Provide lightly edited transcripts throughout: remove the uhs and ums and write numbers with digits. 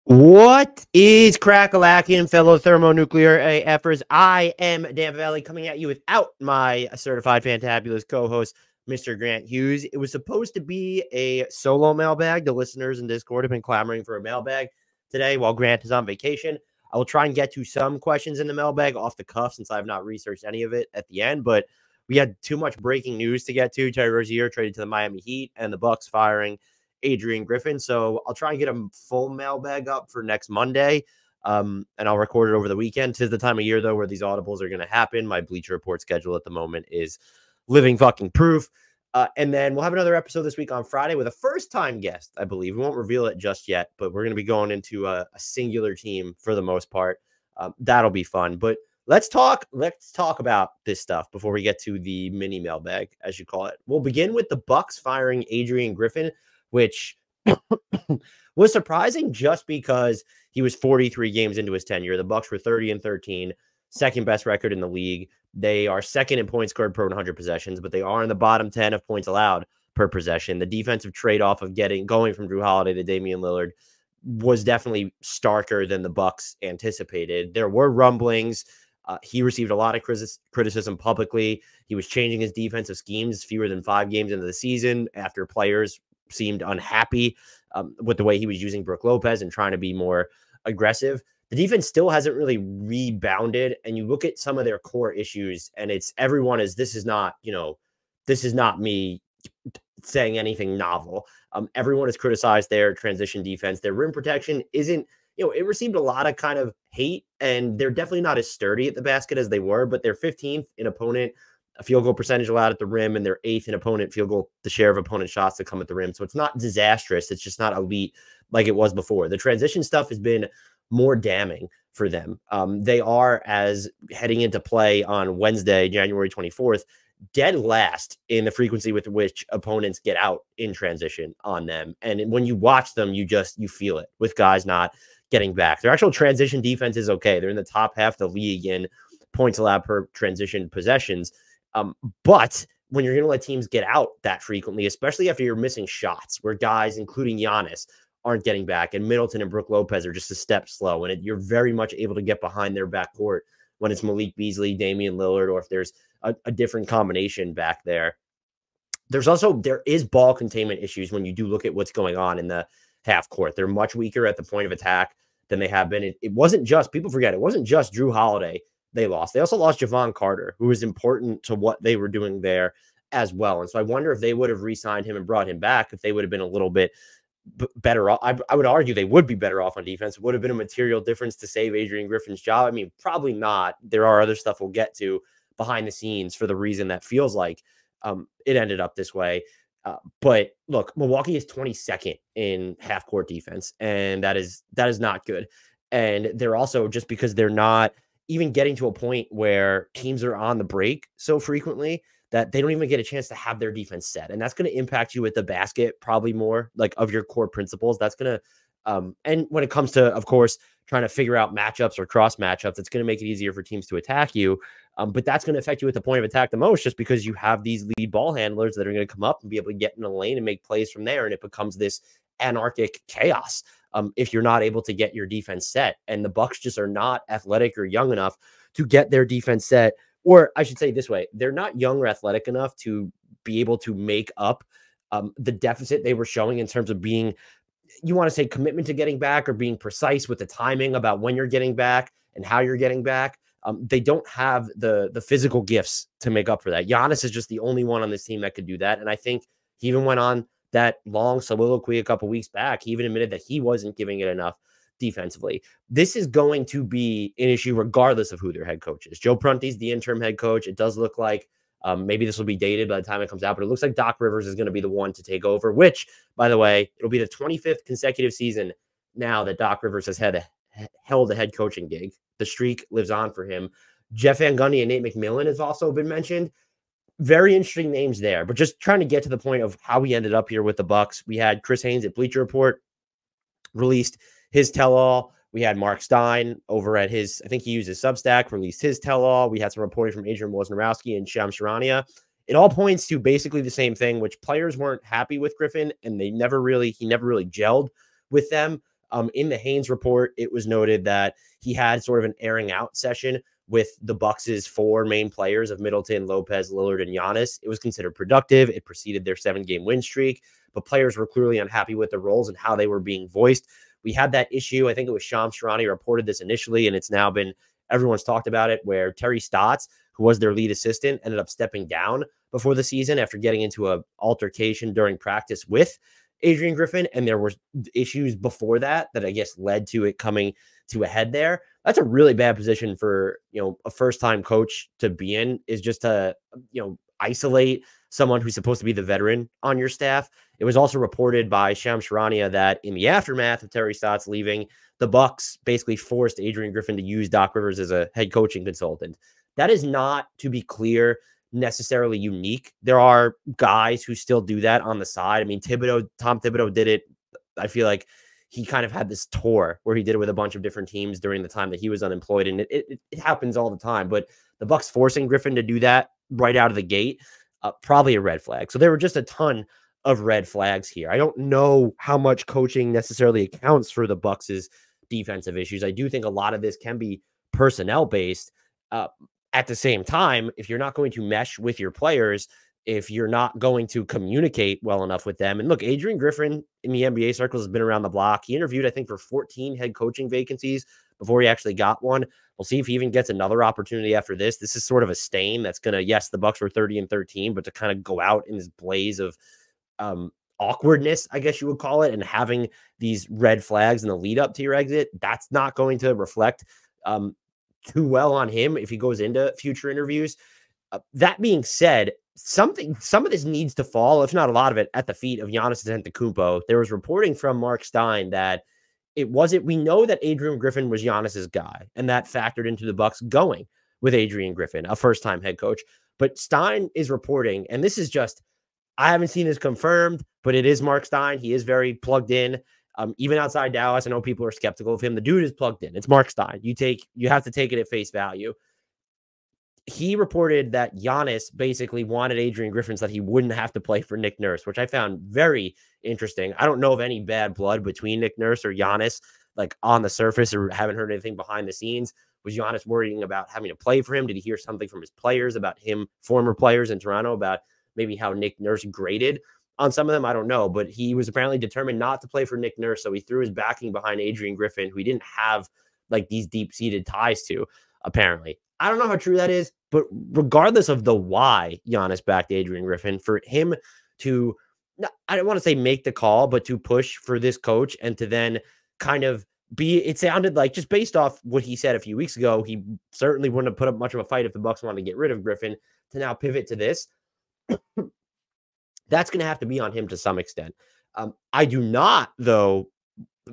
What is crack-a-lackin', fellow thermonuclear AFers? I am Dan Valley coming at you without my certified fantabulous co-host, Mr. Grant Hughes. It was supposed to be a solo mailbag. The listeners in Discord have been clamoring for a mailbag today while Grant is on vacation. I will try and get to some questions in the mailbag off the cuff since I have not researched any of it at the end, but we had too much breaking news to get to. Terry Rozier traded to the Miami Heat and the Bucks firing Adrian Griffin. So I'll try and get a full mailbag up for next Monday. And I'll record it over the weekend. 'Tis the time of year, though, where these audibles are going to happen. My Bleacher Report schedule at the moment is living fucking proof. And then we'll have another episode this week on Friday with a first-time guest, I believe. We won't reveal it just yet, but we're going to be going into a singular team for the most part. That'll be fun. But let's talk about this stuff before we get to the mini mailbag, as you call it. We'll begin with the Bucks firing Adrian Griffin, which was surprising just because he was 43 games into his tenure. The Bucks were 30-13, second best record in the league. They are second in points scored per 100 possessions, but they are in the bottom 10 of points allowed per possession. The defensive trade-off of going from Jrue Holiday to Damian Lillard was definitely starker than the Bucks anticipated. There were rumblings. He received a lot of criticism publicly. He was changing his defensive schemes fewer than 5 games into the season after players seemed unhappy with the way he was using Brook Lopez and trying to be more aggressive. The defense still hasn't really rebounded. And you look at some of their core issues and this is not me saying anything novel. Everyone has criticized their transition defense. Their rim protection isn't, it received a lot of kind of hate, and they're definitely not as sturdy at the basket as they were, but they're 15th in opponent field goal percentage allowed at the rim, and they're 8th in opponent field goal, the share of opponent shots that come at the rim. So it's not disastrous. It's just not elite like it was before. The transition stuff has been more damning for them. They are, as heading into play on Wednesday, January 24th, dead last in the frequency with which opponents get out in transition on them. And when you watch them, you feel it with guys not getting back. Their actual transition defense is okay. They're in the top half of the league in points allowed per transition possessions. But when you're going to let teams get out that frequently, especially after you're missing shots where guys, including Giannis, aren't getting back, and Middleton and Brook Lopez are just a step slow, and you're very much able to get behind their backcourt when it's Malik Beasley, Damian Lillard, or if there's a different combination back there. There is ball containment issues when you do look at what's going on in the half court. They're much weaker at the point of attack than they have been. It wasn't just, people forget, it wasn't just Jrue Holiday they lost. They also lost Javon Carter, who was important to what they were doing there as well. And so I wonder if they would have re-signed him and brought him back, if they would have been a little bit better off. I would argue they would be better off on defense. It would have been a material difference to save Adrian Griffin's job. I mean, probably not. There are other stuff we'll get to behind the scenes for the reason that feels like it ended up this way. But look, Milwaukee is 22nd in half-court defense, and that is not good. And they're also, just because they're not even getting to a point where teams are on the break so frequently that they don't even get a chance to have their defense set. And that's going to impact you at the basket probably more, like, of your core principles. That's going to, and when it comes to, of course, trying to figure out matchups or cross matchups, it's going to make it easier for teams to attack you. But that's going to affect you at the point of attack the most, just because you have these lead ball handlers that are going to come up and be able to get in the lane and make plays from there. And it becomes this anarchic chaos if you're not able to get your defense set. And the Bucks just are not athletic or young enough to get their defense set. Or I should say this way, they're not young or athletic enough to be able to make up the deficit they were showing in terms of being, you want to say, commitment to getting back, or being precise with the timing about when you're getting back and how you're getting back. They don't have the physical gifts to make up for that. Giannis is just the only one on this team that could do that. And I think he even went on that long soliloquy a couple weeks back. He even admitted that he wasn't giving it enough defensively. This is going to be an issue regardless of who their head coach is. Joe Prunty's the interim head coach. It does look like maybe this will be dated by the time it comes out, but it looks like Doc Rivers is going to be the one to take over, which, by the way, it'll be the 25th consecutive season now that Doc Rivers has held a head coaching gig. The streak lives on for him. Jeff Van Gundy and Nate McMillan has also been mentioned. Very interesting names there, but just trying to get to the point of how we ended up here with the Bucks. We had Chris Haynes at Bleacher Report released his tell-all. We had Mark Stein over at his, I think he used his Substack, released his tell-all. We had some reporting from Adrian Wojnarowski and Shams Charania. It all points to basically the same thing, which players weren't happy with Griffin, and he never really gelled with them. In the Haynes report, it was noted that he had sort of an airing out session with the Bucks' 4 main players of Middleton, Lopez, Lillard, and Giannis. It was considered productive. It preceded their 7-game win streak, but players were clearly unhappy with the roles and how they were being voiced. We had that issue. I think it was Shams Charania reported this initially, and it's now been, everyone's talked about it, where Terry Stotts, who was their lead assistant, ended up stepping down before the season after getting into an altercation during practice with Adrian Griffin. And there were issues before that I guess led to it coming to a head there. That's a really bad position for, a first-time coach to be in, is just to, isolate someone who's supposed to be the veteran on your staff. It was also reported by Shams Charania that in the aftermath of Terry Stotts leaving, the Bucks basically forced Adrian Griffin to use Doc Rivers as a head coaching consultant. That is not, to be clear, necessarily unique. There are guys who still do that on the side. I mean, Tom Thibodeau did it. I feel like he kind of had this tour where he did it with a bunch of different teams during the time that he was unemployed, and it happens all the time. But the Bucks forcing Griffin to do that right out of the gate, probably a red flag. So there were just a ton of red flags here. I don't know how much coaching necessarily accounts for the Bucks' defensive issues. I do think a lot of this can be personnel based. At the same time, if you're not going to mesh with your players, if you're not going to communicate well enough with them, and look, Adrian Griffin in the NBA circles has been around the block. He interviewed, I think, for 14 head coaching vacancies before he actually got one. We'll see if he even gets another opportunity after this. This is sort of a stain that's going to, yes, the Bucks were 30-13, but to kind of go out in this blaze of awkwardness, I guess you would call it, and having these red flags in the lead up to your exit, that's not going to reflect too well on him if he goes into future interviews. That being said, some of this needs to fall, if not a lot of it, at the feet of Giannis Antetokounmpo. There was reporting from Mark Stein that we know that Adrian Griffin was Giannis's guy, and that factored into the Bucks going with Adrian Griffin, a first-time head coach. But Stein is reporting, and this is just, I haven't seen this confirmed, but it is Mark Stein. He is very plugged in. Even outside Dallas, I know people are skeptical of him. The dude is plugged in. It's Mark Stein. You have to take it at face value. He reported that Giannis basically wanted Adrian Griffin so that he wouldn't have to play for Nick Nurse, which I found very interesting. I don't know of any bad blood between Nick Nurse or Giannis, like on the surface, or haven't heard anything behind the scenes. Was Giannis worrying about having to play for him? Did he hear something from his players about him, former players in Toronto, about maybe how Nick Nurse graded on some of them? I don't know, but he was apparently determined not to play for Nick Nurse, so he threw his backing behind Adrian Griffin, who he didn't have like these deep-seated ties to, apparently. I don't know how true that is, but regardless of the why Giannis backed Adrian Griffin, for him to, I don't want to say make the call, but to push for this coach and to then kind of it sounded like, just based off what he said a few weeks ago, he certainly wouldn't have put up much of a fight if the Bucks wanted to get rid of Griffin, to now pivot to this. That's going to have to be on him to some extent. I do not, though,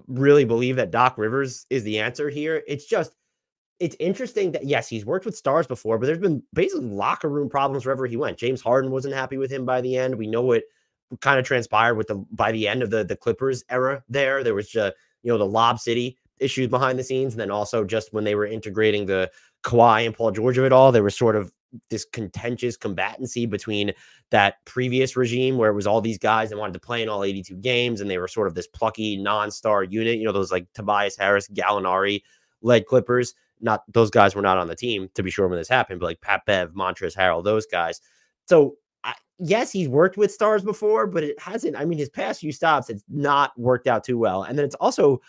really believe that Doc Rivers is the answer here. It's interesting that, yes, he's worked with stars before, but there's been basically locker room problems wherever he went. James Harden wasn't happy with him by the end. We know what kind of transpired by the end of the Clippers era there. There was just, the Lob City issues behind the scenes. And then also just when they were integrating the Kawhi and Paul George of it all, there was sort of this contentious combatancy between that previous regime where it was all these guys that wanted to play in all 82 games. And they were sort of this plucky non-star unit, those like Tobias Harris, Gallinari led Clippers. Not, those guys were not on the team, to be sure, when this happened, but like Pat Bev, Montrezl Harrell, those guys. So yes, he's worked with stars before, but it hasn't. I mean, his past few stops, it's not worked out too well. And then it's also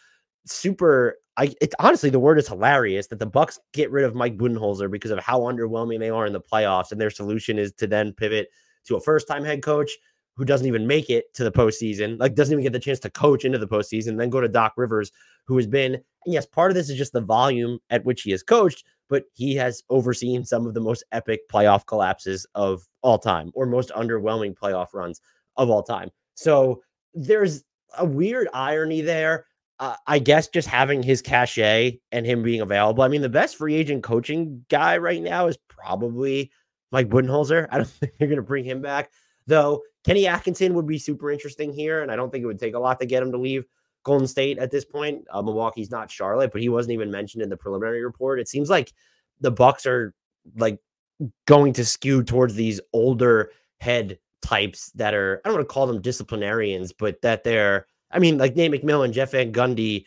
it's honestly, the word is hilarious that the Bucks get rid of Mike Budenholzer because of how underwhelming they are in the playoffs. And their solution is to then pivot to a first-time head coach who doesn't even make it to the postseason, like doesn't even get the chance to coach into the postseason, then go to Doc Rivers, who has been, and yes, part of this is just the volume at which he has coached, but he has overseen some of the most epic playoff collapses of all time, or most underwhelming playoff runs of all time. So there's a weird irony there. I guess just having his cachet and him being available. I mean, the best free agent coaching guy right now is probably Mike Budenholzer. I don't think they're going to bring him back, though. Kenny Atkinson would be super interesting here, and I don't think it would take a lot to get him to leave Golden State at this point. Milwaukee's not Charlotte, but he wasn't even mentioned in the preliminary report. It seems like the Bucks are like going to skew towards these older head types that are, I don't want to call them disciplinarians, but that they're, I mean, like Nate McMillan, Jeff Van Gundy,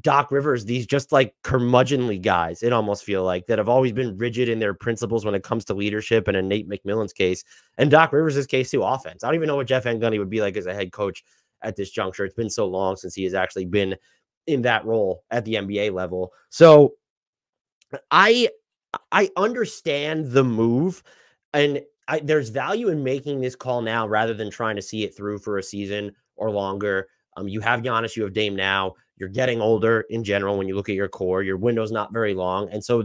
Doc Rivers, these just like curmudgeonly guys, it almost feel like, that have always been rigid in their principles when it comes to leadership, and in Nate McMillan's case, and Doc Rivers' case too, offense. I don't even know what Jeff Van Gundy would be like as a head coach at this juncture. It's been so long since he has actually been in that role at the NBA level. So I understand the move, and there's value in making this call now rather than trying to see it through for a season or longer. You have Giannis, you have Dame now. You're getting older in general when you look at your core. Your window's not very long, and so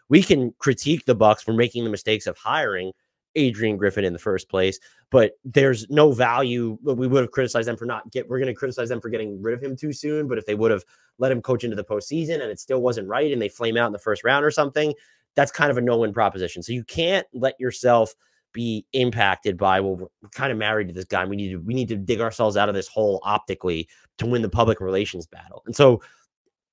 we can critique the Bucks for making the mistakes of hiring Adrian Griffin in the first place, but there's no value. We would have criticized them for we're going to criticize them for getting rid of him too soon, but if they would have let him coach into the postseason and it still wasn't right and they flame out in the first round or something, that's kind of a no-win proposition. So you can't let yourself be impacted by, well, we're kind of married to this guy. We need to dig ourselves out of this hole optically to win the public relations battle. And so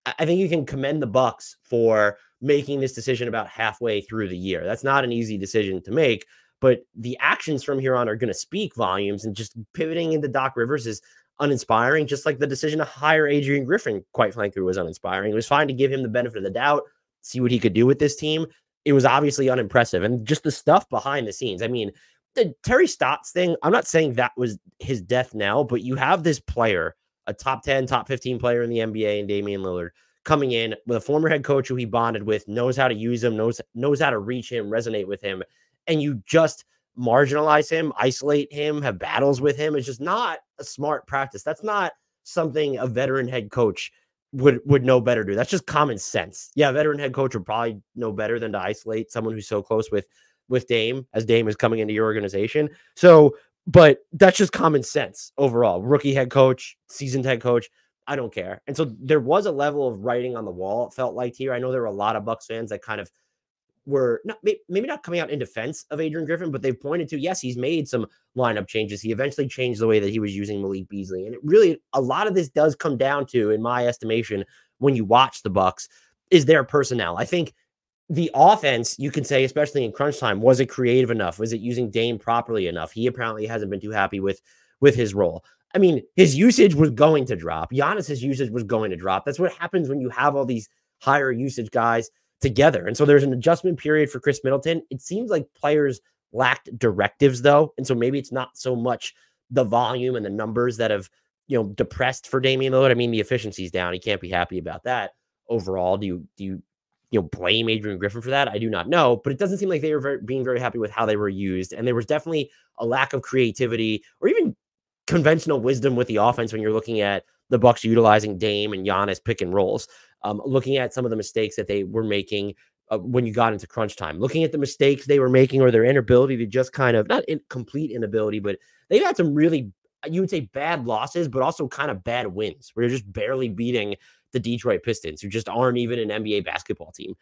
I think you can commend the Bucks for making this decision about halfway through the year. That's not an easy decision to make, but the actions from here on are going to speak volumes, and just pivoting into Doc Rivers is uninspiring, just like the decision to hire Adrian Griffin, quite frankly, was uninspiring. It was fine to give him the benefit of the doubt, see what he could do with this team. It was obviously unimpressive. And just the stuff behind the scenes. I mean, the Terry Stotts thing, I'm not saying that was his death knell, but you have this player, a top 10, top 15 player in the NBA, and Damian Lillard, coming in with a former head coach who he bonded with, knows how to use him, knows how to reach him, resonate with him, and you just marginalize him, isolate him, have battles with him. It's just not a smart practice. That's not something a veteran head coach would know better to do. That's just common sense. Yeah, a veteran head coach would probably know better than to isolate someone who's so close with Dame, as Dame is coming into your organization. So, but that's just common sense overall. Rookie head coach, seasoned head coach, I don't care. And so there was a level of writing on the wall, it felt like here. I know there were a lot of Bucks fans that kind of were maybe not coming out in defense of Adrian Griffin, but they've pointed to, yes, he's made some lineup changes. He eventually changed the way that he was using Malik Beasley. And it really, a lot of this does come down to, in my estimation, when you watch the Bucks, is their personnel. I think the offense, you can say, especially in crunch time, was it creative enough? Was it using Dame properly enough? He apparently hasn't been too happy with his role. I mean, his usage was going to drop. Giannis's usage was going to drop. That's what happens when you have all these higher usage guys together. And so there's an adjustment period for Chris Middleton. It seems like players lacked directives, though. And so maybe it's not so much the volume and the numbers that have, depressed for Damian Lillard. I mean, the efficiency's down. He can't be happy about that overall. Do you blame Adrian Griffin for that? I do not know, but it doesn't seem like they were being very happy with how they were used. And there was definitely a lack of creativity or even conventional wisdom with the offense when you're looking at the Bucks utilizing Dame and Giannis pick and rolls. Looking at some of the mistakes that they were making when you got into crunch time, looking at the mistakes they were making or their inability to just kind of, not complete inability, but they've had some really, you would say, bad losses, but also kind of bad wins where you're just barely beating the Detroit Pistons, who just aren't even an NBA basketball team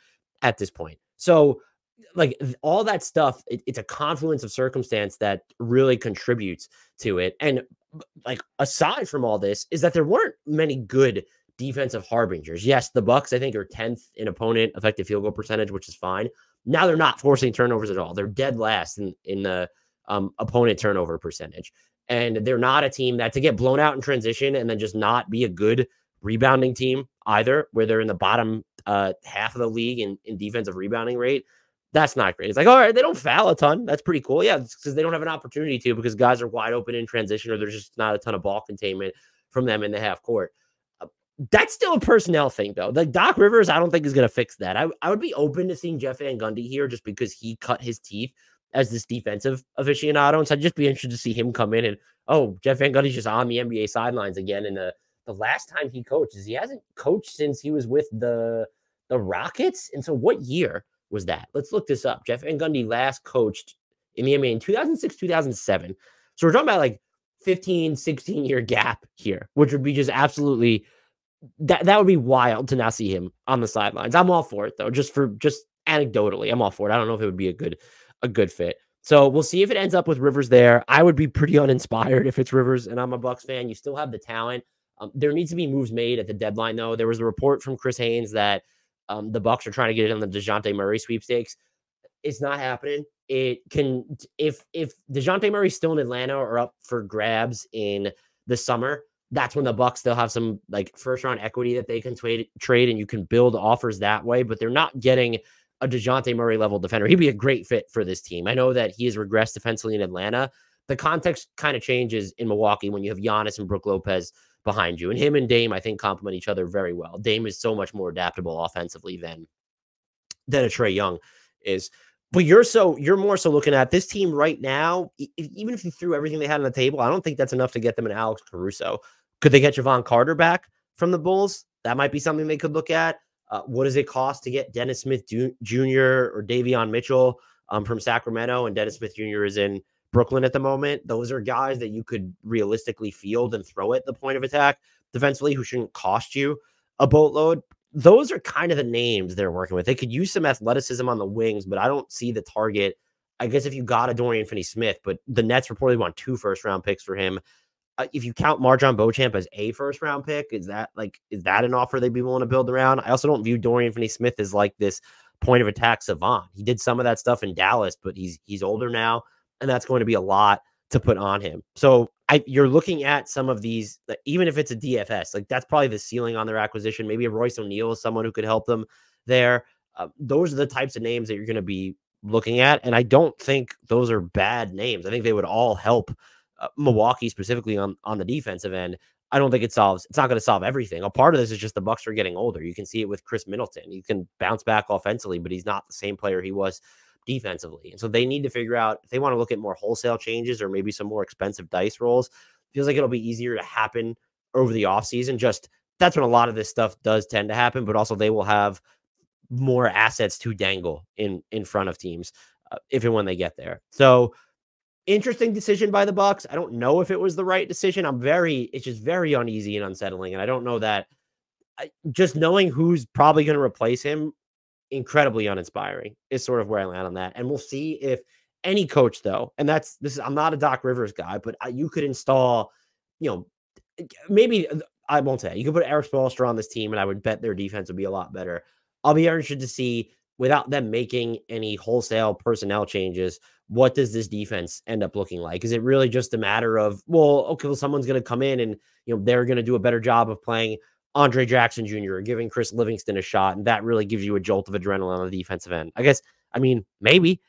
at this point. So like all that stuff, it's a confluence of circumstance that really contributes to it. And like aside from all this is that there weren't many good defensive harbingers. Yes, the Bucks, I think, are 10th in opponent effective field goal percentage, which is fine. Now they're not forcing turnovers at all. They're dead last in the opponent turnover percentage. And they're not a team that, to get blown out in transition and then just not be a good rebounding team either, where they're in the bottom half of the league in defensive rebounding rate. That's not great. It's like, all right, they don't foul a ton. That's pretty cool. Yeah, it's because they don't have an opportunity to, because guys are wide open in transition, or there's just not a ton of ball containment from them in the half court. That's still a personnel thing, though. Like Doc Rivers, I don't think is going to fix that. I would be open to seeing Jeff Van Gundy here just because he cut his teeth as this defensive aficionado. And so I'd just be interested to see him come in and, oh, Jeff Van Gundy's just on the NBA sidelines again. And the last time he coaches, he hasn't coached since he was with the Rockets. And so what year was that? Let's look this up. Jeff Van Gundy last coached in the NBA in 2006, 2007. So we're talking about like 15, 16-year gap here, which would be just absolutely... That would be wild to not see him on the sidelines. I'm all for it, though, just anecdotally. I'm all for it. I don't know if it would be a good fit. So we'll see if it ends up with Rivers there. I would be pretty uninspired if it's Rivers, and I'm a Bucks fan. You still have the talent. There needs to be moves made at the deadline, though. There was a report from Chris Haynes that the Bucks are trying to get it on the DeJounte Murray sweepstakes. It's not happening. It can, if DeJounte Murray's still in Atlanta or up for grabs in the summer, that's when the Bucks still have some like first round equity that they can trade, and you can build offers that way. But they're not getting a DeJounte Murray level defender. He'd be a great fit for this team. I know that he has regressed defensively in Atlanta. The context kind of changes in Milwaukee when you have Giannis and Brook Lopez behind you, and him and Dame I think complement each other very well. Dame is so much more adaptable offensively than a Trae Young is. But you're more so looking at this team right now. Even if you threw everything they had on the table, I don't think that's enough to get them an Alex Caruso. Could they get Javon Carter back from the Bulls? That might be something they could look at. What does it cost to get Dennis Smith Jr. or Davion Mitchell from Sacramento? And Dennis Smith Jr. is in Brooklyn at the moment. Those are guys that you could realistically field and throw at the point of attack defensively who shouldn't cost you a boatload. Those are kind of the names they're working with. They could use some athleticism on the wings, but I don't see the target. I guess if you got a Dorian Finney-Smith, but the Nets reportedly want 2 first-round picks for him. If you count Marjon Beauchamp as a first-round pick, is that an offer they'd be willing to build around? I also don't view Dorian Finney-Smith as like this point of attack savant. He did some of that stuff in Dallas, but he's older now, and that's going to be a lot to put on him. So you're looking at some of these, even if it's a DFS, like that's probably the ceiling on their acquisition. Maybe a Royce O'Neal is someone who could help them there. Those are the types of names that you're going to be looking at. And I don't think those are bad names. I think they would all help Milwaukee specifically on the defensive end. I don't think it's not going to solve everything. A part of this is just the Bucks are getting older. You can see it with Chris Middleton. You can bounce back offensively, but he's not the same player he was defensively. And so they need to figure out if they want to look at more wholesale changes or maybe some more expensive dice rolls. Feels like it'll be easier to happen over the offseason. Just that's when a lot of this stuff does tend to happen, but also they will have more assets to dangle in front of teams if and when they get there. So interesting decision by the Bucks. I don't know if it was the right decision. It's just very uneasy and unsettling. And I don't know that just knowing who's probably going to replace him, incredibly uninspiring is sort of where I land on that. And we'll see if any coach though, and I'm not a Doc Rivers guy, but you could install, maybe I won't say you could put Eric Spoelstra on this team and I would bet their defense would be a lot better. I'll be interested to see without them making any wholesale personnel changes, what does this defense end up looking like? Is it really just a matter of, someone's going to come in and, they're going to do a better job of playing Andre Jackson Jr. or giving Chris Livingston a shot, and that really gives you a jolt of adrenaline on the defensive end. Maybe,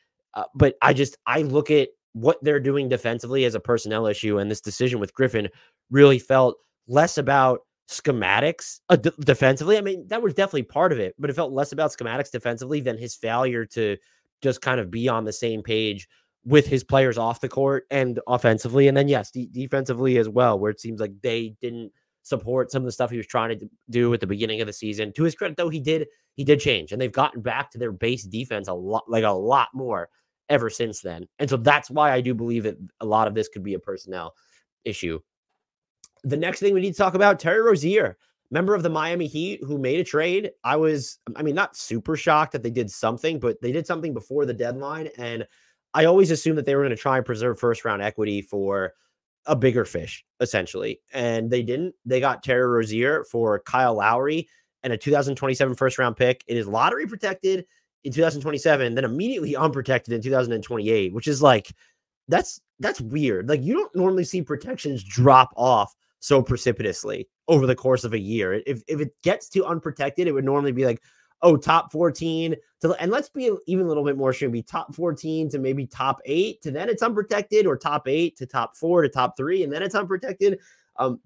but I look at what they're doing defensively as a personnel issue, and this decision with Griffin really felt less about schematics defensively. I mean, that was definitely part of it, but it felt less about schematics defensively than his failure to just kind of be on the same page with his players off the court and offensively. And then, yes, defensively as well, where it seems like they didn't support some of the stuff he was trying to do at the beginning of the season. To his credit, though, he did change, and they've gotten back to their base defense a lot more ever since then. And so that's why I do believe that a lot of this could be a personnel issue. The next thing we need to talk about, Terry Rozier, member of the Miami Heat who made a trade. Not super shocked that they did something, but they did something before the deadline. And I always assumed that they were going to try and preserve first round equity for a bigger fish, essentially. And they didn't. They got Terry Rozier for Kyle Lowry and a 2027 first round pick. It is lottery protected in 2027, then immediately unprotected in 2028, which is like, that's weird. Like, you don't normally see protections drop off so precipitously over the course of a year. If it gets to unprotected, it would normally be like, top 14 and let's be even a little bit more, should be top 14 to maybe top 8 to then it's unprotected, or top 8 to top 4 to top 3 and then it's unprotected.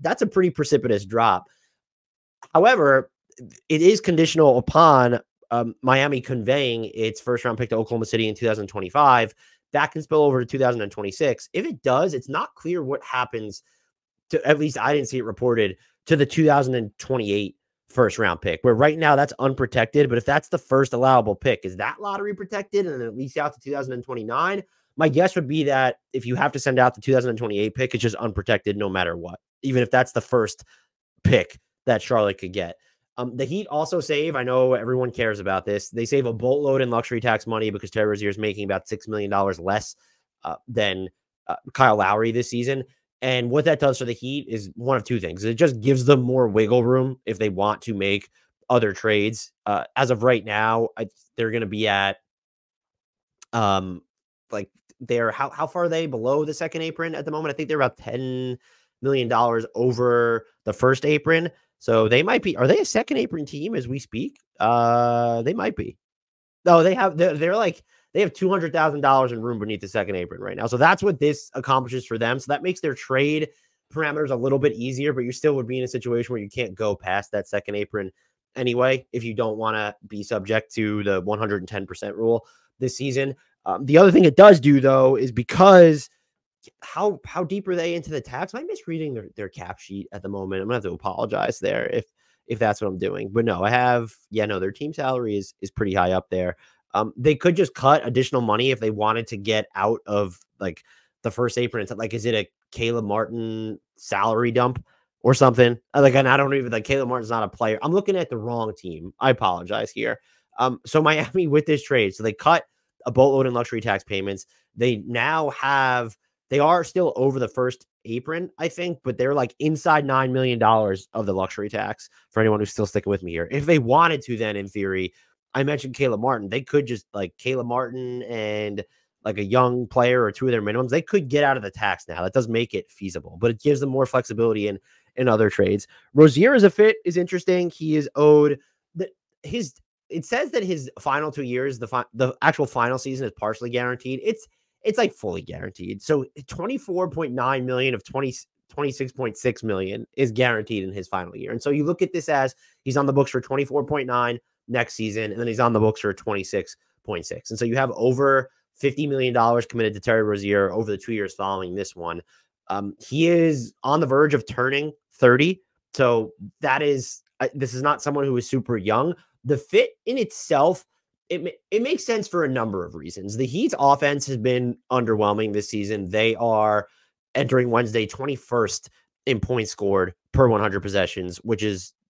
That's a pretty precipitous drop. However, it is conditional upon Miami conveying its first round pick to Oklahoma City in 2025. That can spill over to 2026. If it does, it's not clear what happens to, at least I didn't see it reported, to the 2028 first round pick, where right now that's unprotected. But if that's the first allowable pick, is that lottery protected and then at least out to 2029? My guess would be that if you have to send out the 2028 pick, it's just unprotected no matter what, even if that's the first pick that Charlotte could get. The Heat also save, I know everyone cares about this, they save a boatload in luxury tax money because Terry Rozier is making about $6 million less than Kyle Lowry this season. And what that does for the Heat is one of two things. It just gives them more wiggle room if they want to make other trades. As of right now, they're going to be at, how far are they below the second apron at the moment? I think they're about $10 million over the first apron. So they might be, are they a second apron team as we speak? They might be. No, they're like, they have $200,000 in room beneath the second apron right now. So that's what this accomplishes for them. So that makes their trade parameters a little bit easier, but you still would be in a situation where you can't go past that second apron anyway, if you don't want to be subject to the 110% rule this season. The other thing it does do, though, is because how deep are they into the tax? Am I misreading their cap sheet at the moment? I'm gonna have to apologize there if that's what I'm doing. But no, their team salary is pretty high up there. They could just cut additional money if they wanted to get out of like the first apron. Like, is it a Caleb Martin salary dump or something? Like, and I don't even like Caleb Martin's not a player. I'm looking at the wrong team. I apologize here. So Miami with this trade, so they cut a boatload in luxury tax payments. They are still over the first apron, I think, but they're like inside $9 million of the luxury tax for anyone who's still sticking with me here. If they wanted to, then in theory, I mentioned Caleb Martin. They could just like Caleb Martin and like a young player or two of their minimums. They could get out of the tax now. That does make it feasible, but it gives them more flexibility in other trades. Rozier as a fit is interesting. He is owed it says that his final 2 years, the actual final season is partially guaranteed. It's like fully guaranteed. So 24.9 million of 26.6 million is guaranteed in his final year. And so you look at this as he's on the books for 24.9 next season, and then he's on the books for 26.6. And so you have over $50 million committed to Terry Rozier over the 2 years following this one. He is on the verge of turning 30. So this is not someone who is super young. The fit in itself, it makes sense for a number of reasons. The Heat's offense has been underwhelming this season. They are entering Wednesday 21st in points scored per 100 possessions,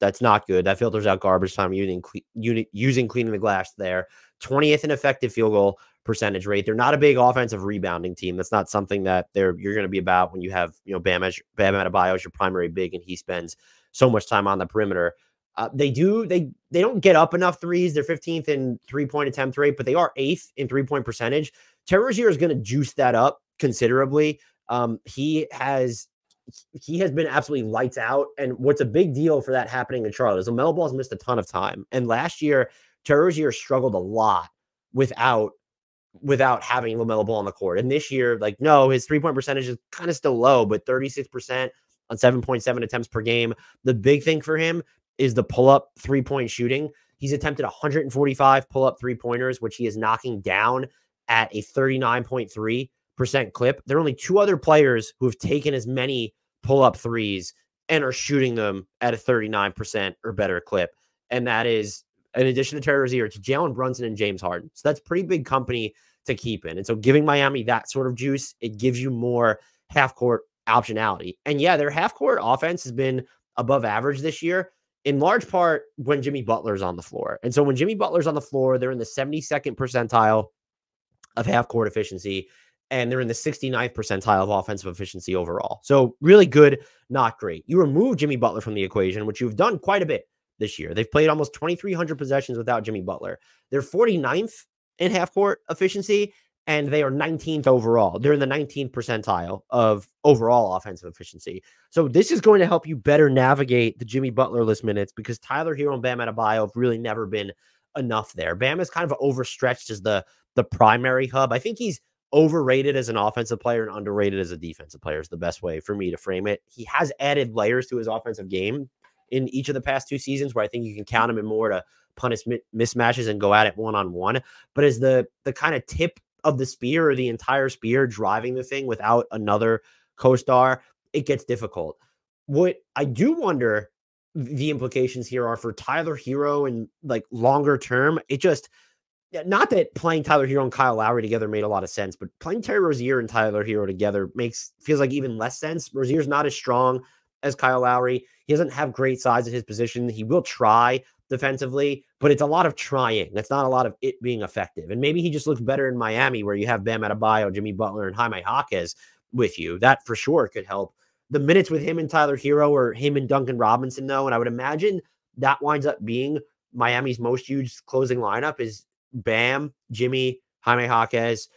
that's not good. That filters out garbage time using cleaning the glass there. 20th in effective field goal percentage rate. They're not a big offensive rebounding team. That's not something that you're going to be about when you have, Bam Adebayo as your primary big and he spends so much time on the perimeter. They don't get up enough threes. They're 15th in 3-point attempt rate, but they are 8th in 3-point percentage. Terry Rozier is going to juice that up considerably. He has been absolutely lights out. And what's a big deal for that happening in Charlotte is LaMelo Ball's missed a ton of time. And last year, Terry Rozier struggled a lot without having LaMelo Ball on the court. And this year, his 3-point percentage is kind of still low, but 36% on 7.7 attempts per game. The big thing for him is the pull-up 3-point shooting. He's attempted 145 pull-up 3-pointers, which he is knocking down at a 39.3% clip. There are only 2 other players who have taken as many pull-up threes and are shooting them at a 39% or better clip. And that is, in addition to Terry Rozier, to Jalen Brunson and James Harden. So that's pretty big company to keep in. And so giving Miami that sort of juice, it gives you more half-court optionality. And yeah, their half-court offense has been above average this year, in large part when Jimmy Butler's on the floor. And so when Jimmy Butler's on the floor, they're in the 72nd percentile of half-court efficiency, and they're in the 69th percentile of offensive efficiency overall. So really good, not great. You remove Jimmy Butler from the equation, which you've done quite a bit this year. They've played almost 2,300 possessions without Jimmy Butler. They're 49th in half-court efficiency, and they are 19th overall. They're in the 19th percentile of overall offensive efficiency. So this is going to help you better navigate the Jimmy Butler-less minutes because Tyler Hero and Bam Adebayo have really never been enough there. Bam is kind of overstretched as the primary hub. I think he's overrated as an offensive player and underrated as a defensive player is the best way for me to frame it. He has added layers to his offensive game in each of the past 2 seasons where I think you can count him in more to punish mismatches and go at it one-on-one. But as the kind of tip of the spear or the entire spear driving the thing without another co-star, it gets difficult. What I do wonder the implications here are for Tyler Hero and longer term. It just, not that playing Tyler Hero and Kyle Lowry together made a lot of sense, but playing Terry Rozier and Tyler Hero together feels like even less sense. Rozier's not as strong as Kyle Lowry. He doesn't have great size at his position. He will try defensively, but it's a lot of trying. That's not a lot of it being effective. And maybe he just looks better in Miami where you have Bam Adebayo, Jimmy Butler, and Jaime Jaquez with you. That for sure could help. The minutes with him and Tyler Hero or him and Duncan Robinson, though, and I would imagine that winds up being Miami's most used closing lineup is Bam, Jimmy, Jaime Jaquez,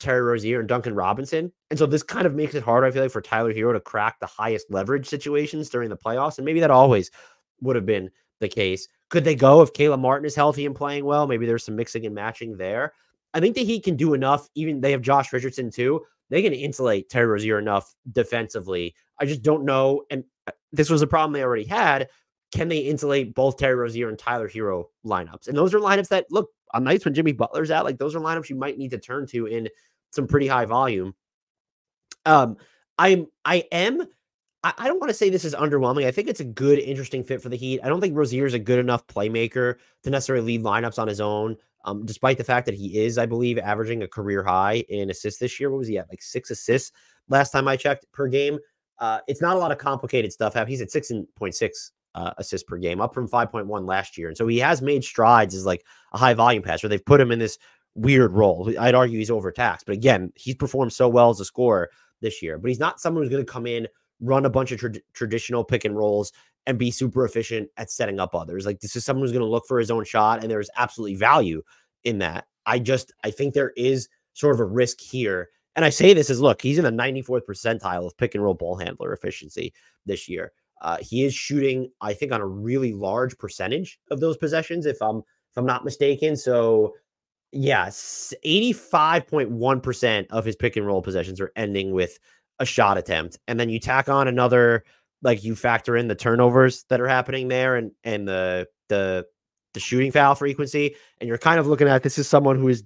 Terry Rozier and Duncan Robinson. And so this kind of makes it harder, I feel like, for Tyler Hero to crack the highest leverage situations during the playoffs. And maybe that always would have been the case. Could they go if Caleb Martin is healthy and playing well? Maybe there's some mixing and matching there. I think the Heat can do enough. Even they have Josh Richardson too. They can insulate Terry Rozier enough defensively. I just don't know. And this was a problem they already had. Can they insulate both Terry Rozier and Tyler Hero lineups? And those are lineups that, look, on nights when Jimmy Butler's out, like those are lineups you might need to turn to in some pretty high volume. I don't want to say this is underwhelming. I think it's a good, interesting fit for the Heat. I don't think Rozier is a good enough playmaker to necessarily lead lineups on his own, despite the fact that he is, I believe, averaging a career high in assists this year. What was he at? Like 6 assists last time I checked per game. It's not a lot of complicated stuff. He's at 6.6 assists per game, up from 5.1 last year. And so he has made strides as like a high volume passer. They've put him in this weird role. I'd argue he's overtaxed. But again, he's performed so well as a scorer this year. But he's not someone who's going to come in, run a bunch of traditional pick and rolls, and be super efficient at setting up others. Like, this is someone who's going to look for his own shot, and there's absolutely value in that. I think there is sort of a risk here. And I say this as, look, he's in the 94th percentile of pick and roll ball handler efficiency this year. He is shooting, I think, on a really large percentage of those possessions, if I'm not mistaken. So yes, 85.1% of his pick and roll possessions are ending with a shot attempt. And then you tack on another, like, you factor in the turnovers that are happening there and the shooting foul frequency. And you're kind of looking at, this is someone who is,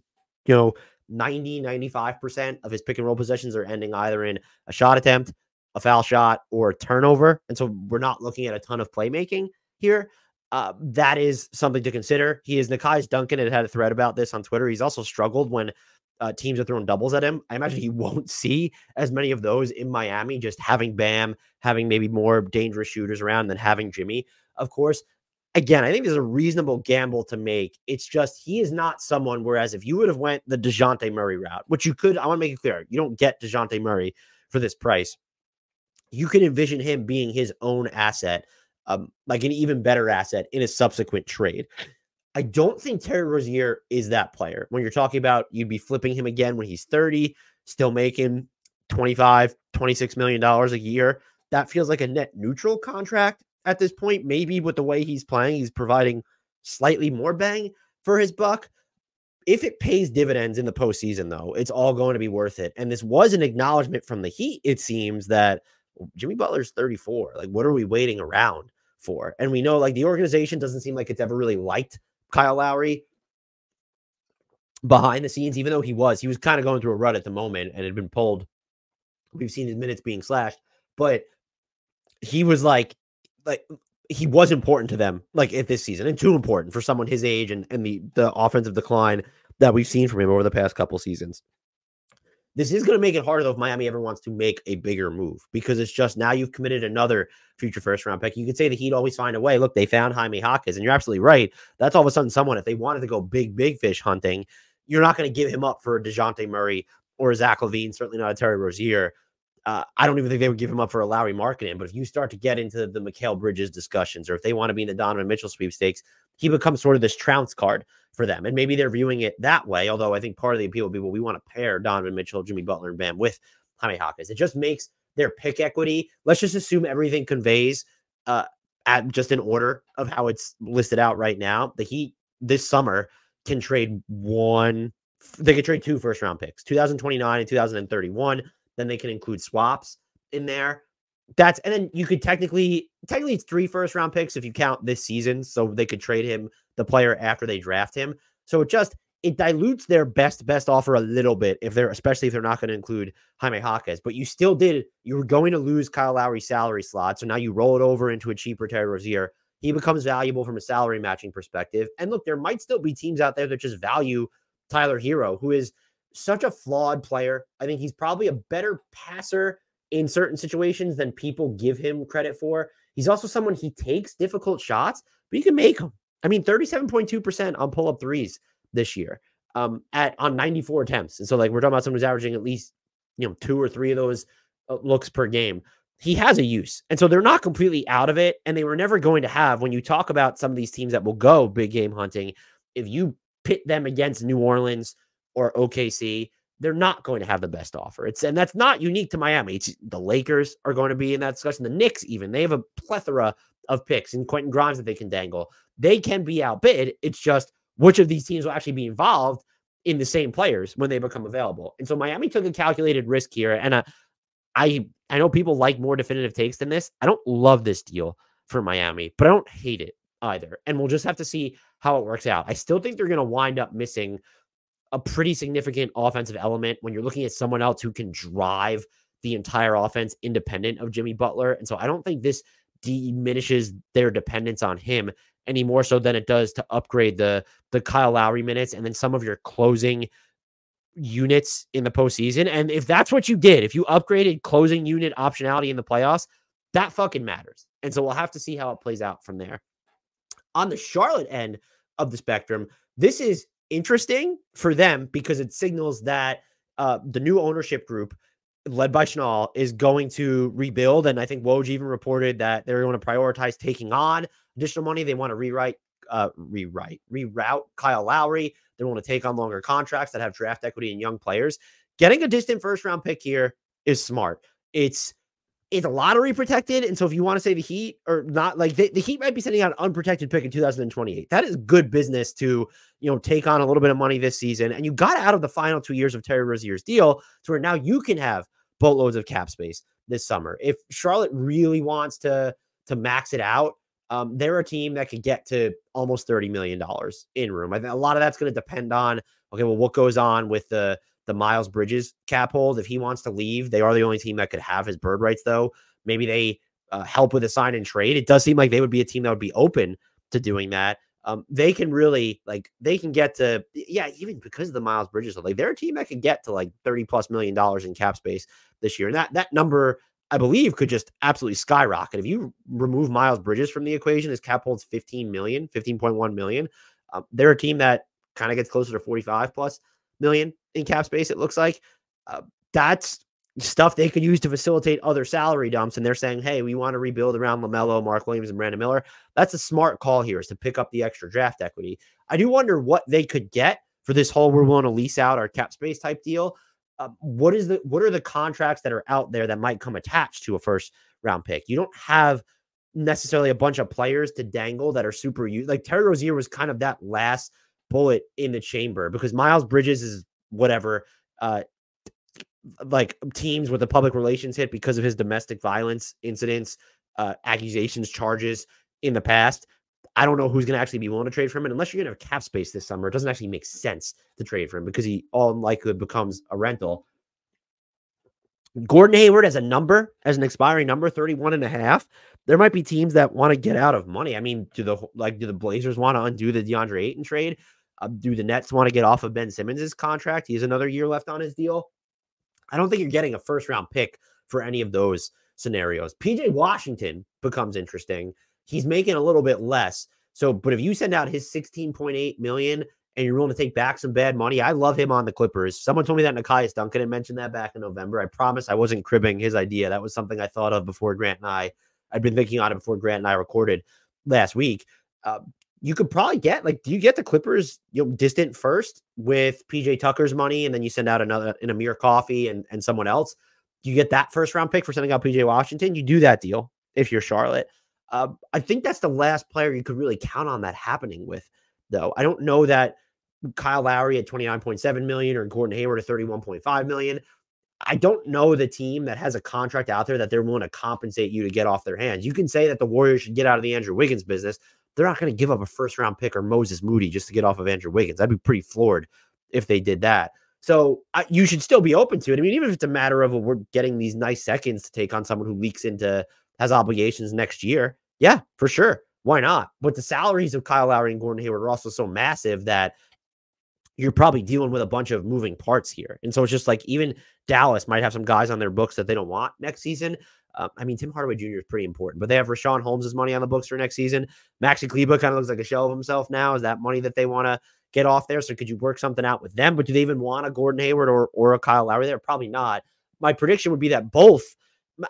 95% of his pick and roll possessions are ending either in a shot attempt, a foul shot, or a turnover. And so we're not looking at a ton of playmaking here. That is something to consider. He is Nekias Duncan and had a thread about this on Twitter. He's also struggled when teams are throwing doubles at him. I imagine he won't see as many of those in Miami, just having Bam, having maybe more dangerous shooters around than having Jimmy, of course. Again, I think there's a reasonable gamble to make. It's just, he is not someone, whereas if you would have went the DeJounte Murray route, which you could, I want to make it clear, you don't get DeJounte Murray for this price. You can envision him being his own asset, like an even better asset in a subsequent trade. I don't think Terry Rozier is that player. When you're talking about, you'd be flipping him again when he's 30, still making $25, $26 million a year. That feels like a net neutral contract at this point. Maybe with the way he's playing, he's providing slightly more bang for his buck. If it pays dividends in the postseason, though, it's all going to be worth it. And this was an acknowledgement from the Heat, it seems, that Jimmy Butler's 34. Like, what are we waiting around for? And we know, like, the organization doesn't seem like it's ever really liked Kyle Lowry behind the scenes, even though he was kind of going through a rut at the moment and had been pulled. We've seen his minutes being slashed, but he was like he was important to them, like, at this season, and too important for someone his age and the offensive decline that we've seen from him over the past couple seasons. This is going to make it harder, though, if Miami ever wants to make a bigger move, because it's just, now you've committed another future first-round pick. You could say the Heat always find a way. Look, they found Jaime Jaquez, and you're absolutely right. That's all of a sudden someone, if they wanted to go big fish hunting, you're not going to give him up for a DeJounte Murray or a Zach LaVine, certainly not a Terry Rozier. I don't even think they would give him up for a Lowry Markkanen, but if you start to get into the Mikal Bridges discussions, or if they want to be in the Donovan Mitchell sweepstakes, he becomes sort of this trounce card for them. And maybe they're viewing it that way, although I think part of the appeal would be, well, we want to pair Donovan Mitchell, Jimmy Butler, and Bam with Jaime Jaquez. It just makes their pick equity. Let's just assume everything conveys at just in order of how it's listed out right now. The Heat this summer can trade they could trade 2 first-round picks, 2029 and 2031. Then they can include swaps in there. And then you could technically it's 3 first-round picks if you count this season. So they could trade him, the player, after they draft him. So it dilutes their best offer a little bit, especially if they're not going to include Jaime Jaquez. But you were going to lose Kyle Lowry's salary slot. So now you roll it over into a cheaper Terry Rozier. He becomes valuable from a salary matching perspective. And look, there might still be teams out there that just value Tyler Hero, who is such a flawed player. I think he's probably a better passer in certain situations than people give him credit for. He's also someone, he takes difficult shots, but you can make them. I mean, 37.2% on pull-up threes this year on 94 attempts. And so, like, we're talking about someone who's averaging at least 2 or 3 of those looks per game. He has a use. And so they're not completely out of it. And they were never going to have, when you talk about some of these teams that will go big game hunting, if you pit them against New Orleans or OKC, they're not going to have the best offer. And that's not unique to Miami. It's the Lakers are going to be in that discussion. The Knicks, even, they have a plethora of picks and Quentin Grimes that they can dangle. They can be outbid. It's just which of these teams will actually be involved in the same players when they become available. And so Miami took a calculated risk here. And I know people like more definitive takes than this. I don't love this deal for Miami, but I don't hate it either. And we'll just have to see how it works out. I still think they're going to wind up missing a pretty significant offensive element when you're looking at someone else who can drive the entire offense independent of Jimmy Butler. And so I don't think this diminishes their dependence on him any more so than it does to upgrade the Kyle Lowry minutes and then some of your closing units in the postseason. And if that's what you did, if you upgraded closing unit optionality in the playoffs, that fucking matters. And so we'll have to see how it plays out from there. On the Charlotte end of the spectrum, this is interesting for them because it signals that the new ownership group led by Schnall is going to rebuild. And I think Woj even reported that they're going to prioritize taking on additional money. They want to reroute Kyle Lowry. They want to take on longer contracts that have draft equity and young players. Getting a distant first round pick here is smart. It's lottery protected. And so if you want to say the Heat or not, like the Heat might be sending out an unprotected pick in 2028. That is good business to, take on a little bit of money this season. And you got out of the final 2 years of Terry Rozier's deal to where now you can have boatloads of cap space this summer. If Charlotte really wants to max it out, they're a team that could get to almost $30 million in room. I think a lot of that's going to depend on, what goes on with the Miles Bridges cap hold. If he wants to leave, they are the only team that could have his bird rights, though. Maybe they help with a sign and trade. It does seem like they would be a team that would be open to doing that. They can really, they can get to, even because of the Miles Bridges, they're a team that can get to $30+ million in cap space this year. And that number, I believe, could just absolutely skyrocket. If you remove Miles Bridges from the equation, his cap holds $15.1 million. They're a team that kind of gets closer to 45+ million in cap space. It looks like that's stuff they could use to facilitate other salary dumps. And they're saying, hey, we want to rebuild around LaMelo, Mark Williams, and Brandon Miller. That's a smart call here, is to pick up the extra draft equity. I do wonder what they could get for this whole we're willing to lease out our cap space type deal. What are the contracts that are out there that might come attached to a first round pick? You don't have necessarily a bunch of players to dangle that are super used. Like Terry Rozier was kind of that last bullet in the chamber because Miles Bridges is whatever, teams with the public relations hit because of his domestic violence incidents, accusations, charges in the past. I don't know who's going to actually be willing to trade for him. And unless you're going to have cap space this summer, it doesn't actually make sense to trade for him because he all likely becomes a rental. Gordon Hayward as an expiring number, 31.5. There might be teams that want to get out of money. I mean, do the Blazers want to undo the DeAndre Ayton trade? Do the Nets want to get off of Ben Simmons' contract? He has another year left on his deal. I don't think you're getting a first round pick for any of those scenarios. PJ Washington becomes interesting. He's making a little bit less. But if you send out his $16.8 million and you're willing to take back some bad money, I love him on the Clippers. Someone told me that Nekias Duncan had mentioned that back in November. I promise I wasn't cribbing his idea. That was something I thought of before Grant and I'd been thinking on it before Grant and I recorded last week. You could probably get, do you get the Clippers, distant first with PJ Tucker's money, and then you send out another in Amir Coffey and someone else? Do you get that first round pick for sending out PJ Washington? You do that deal if you're Charlotte. I think that's the last player you could really count on that happening with, though. I don't know that Kyle Lowry at $29.7 million or Gordon Hayward at $31.5 million. I don't know the team that has a contract out there that they're willing to compensate you to get off their hands. You can say that the Warriors should get out of the Andrew Wiggins business. They're not going to give up a first-round pick or Moses Moody just to get off of Andrew Wiggins. I'd be pretty floored if they did that. So you should still be open to it. I mean, even if it's a matter of we're getting these nice seconds to take on someone who has obligations next year. Yeah, for sure. Why not? But the salaries of Kyle Lowry and Gordon Hayward are also so massive that you're probably dealing with a bunch of moving parts here. And so it's just even Dallas might have some guys on their books that they don't want next season. Tim Hardaway Jr. is pretty important, but they have Rashawn Holmes' money on the books for next season. Maxi Kleber kind of looks like a shell of himself now. Is that money that they want to get off there? So could you work something out with them? But do they even want a Gordon Hayward or a Kyle Lowry there? Probably not. My prediction would be that both.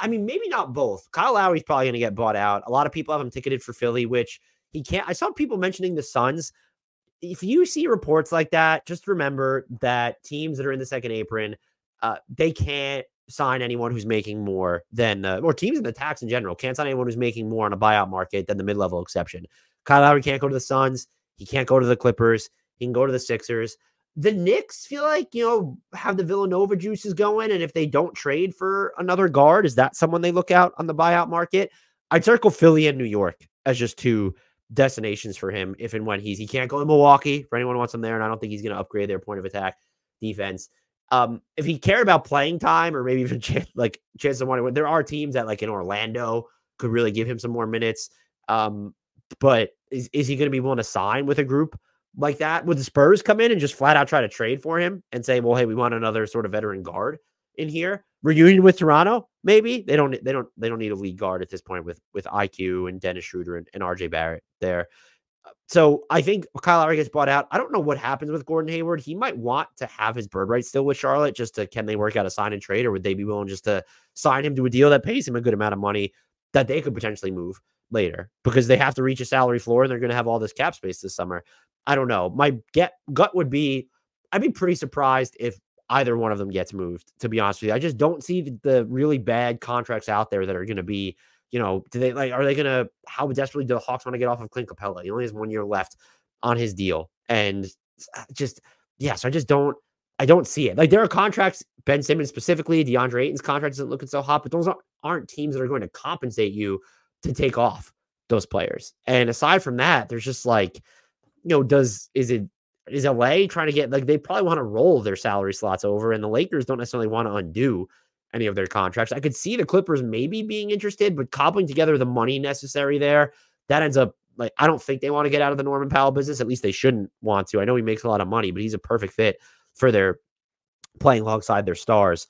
Maybe not both. Kyle Lowry's probably going to get bought out. A lot of people have him ticketed for Philly, which he can't. I saw people mentioning the Suns. if you see reports like that, just remember that teams that are in the second apron, they can't sign anyone who's making more than, or teams in the tax in general can't sign anyone who's making more on a buyout market than the mid-level exception. Kyle Lowry can't go to the Suns. He can't go to the Clippers. He can go to the Sixers. The Knicks feel like, have the Villanova juices going. And if they don't trade for another guard, is that someone they look out on the buyout market? I'd circle Philly and New York as just two destinations for him if and when he can't go to Milwaukee for anyone who wants him there. And I don't think he's going to upgrade their point of attack defense. If he cared about playing time or maybe even chance of winning, there are teams that like in Orlando could really give him some more minutes. But is he going to be willing to sign with a group like that? Would the Spurs come in and just flat out try to trade for him and say, well, hey, we want another sort of veteran guard in here? Reunion with Toronto? Maybe they don't need a lead guard at this point with IQ and Dennis Schroeder and RJ Barrett there. So I think Kyle Lowry gets bought out. I don't know what happens with Gordon Hayward. He might want to have his bird right still with Charlotte. Can they work out a sign and trade, or would they be willing just to sign him to a deal that pays him a good amount of money that they could potentially move later because they have to reach a salary floor and they're going to have all this cap space this summer? I don't know. My gut would be I'd be pretty surprised if either one of them gets moved, to be honest with you. I just don't see the really bad contracts out there that are going to be, are they going to, how desperately do the Hawks want to get off of Clint Capella? He only has 1 year left on his deal. And so I don't see it. Like there are contracts, Ben Simmons specifically, DeAndre Ayton's contract isn't looking so hot, but those aren't teams that are going to compensate you to take off those players. And aside from that, there's just like, is LA trying to get, they probably want to roll their salary slots over, and the Lakers don't necessarily want to undo any of their contracts. I could see the Clippers maybe being interested, but cobbling together the money necessary there, that ends up I don't think they want to get out of the Norman Powell business. At least they shouldn't want to. I know he makes a lot of money, but he's a perfect fit for their playing alongside their stars.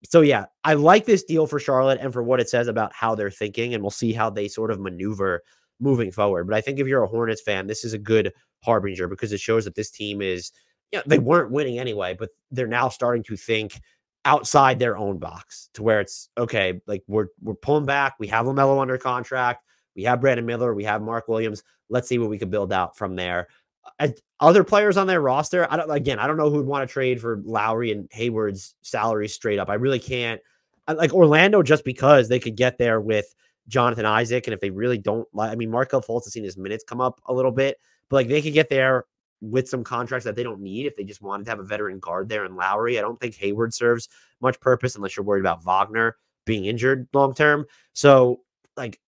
So yeah, I like this deal for Charlotte and for what it says about how they're thinking, and we'll see how they sort of maneuver moving forward. But I think if you're a Hornets fan, this is a good harbinger because it shows that this team is, they weren't winning anyway, but they're now starting to think outside their own box to where it's okay. Like we're pulling back. We have LaMelo under contract. We have Brandon Miller. We have Mark Williams. Let's see what we can build out from there. Other players on their roster, I don't know who would want to trade for Lowry and Hayward's salary straight up. I really can't. Like Orlando, just because they could get there with Jonathan Isaac, and if they really don't Markelle Fultz has seen his minutes come up a little bit, but they could get there with some contracts that they don't need if they just wanted to have a veteran guard there in Lowry. I don't think Hayward serves much purpose unless you're worried about Wagner being injured long term. So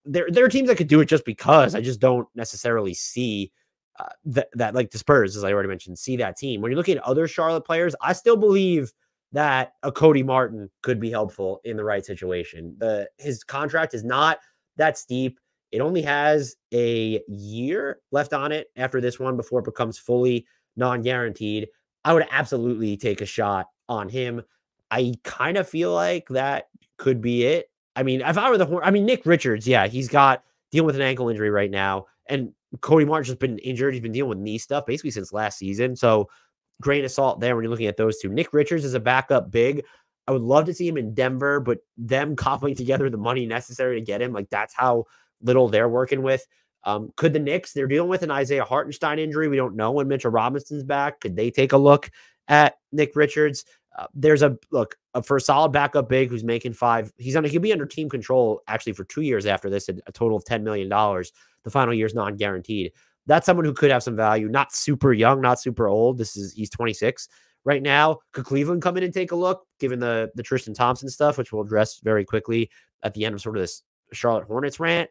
there are teams that could do it just because. I just don't necessarily see that like the Spurs, as I already mentioned, see that team. When you're looking at other Charlotte players, I still believe that a Cody Martin could be helpful in the right situation. His contract is not that steep. It only has a year left on it after this one before it becomes fully non-guaranteed. I would absolutely take a shot on him. I kind of feel like that could be it. If I were Nick Richards, yeah, he's dealing with an ankle injury right now. And Cody Martin's just been injured. He's been dealing with knee stuff basically since last season. So grain of salt there when you're looking at those two. Nick Richards is a backup big. I would love to see him in Denver, but them cobbling together the money necessary to get him, that's how little they're working with. Could the Knicks, they're dealing with an Isaiah Hartenstein injury. We don't know when Mitchell Robinson's back. Could they take a look at Nick Richards? For a solid backup big who's making he'll be under team control actually for 2 years after this, a total of $10 million. The final year is non-guaranteed. That's someone who could have some value, not super young, not super old. He's 26 right now. Could Cleveland come in and take a look, given the Tristan Thompson stuff, which we'll address very quickly at the end of sort of this Charlotte Hornets rant?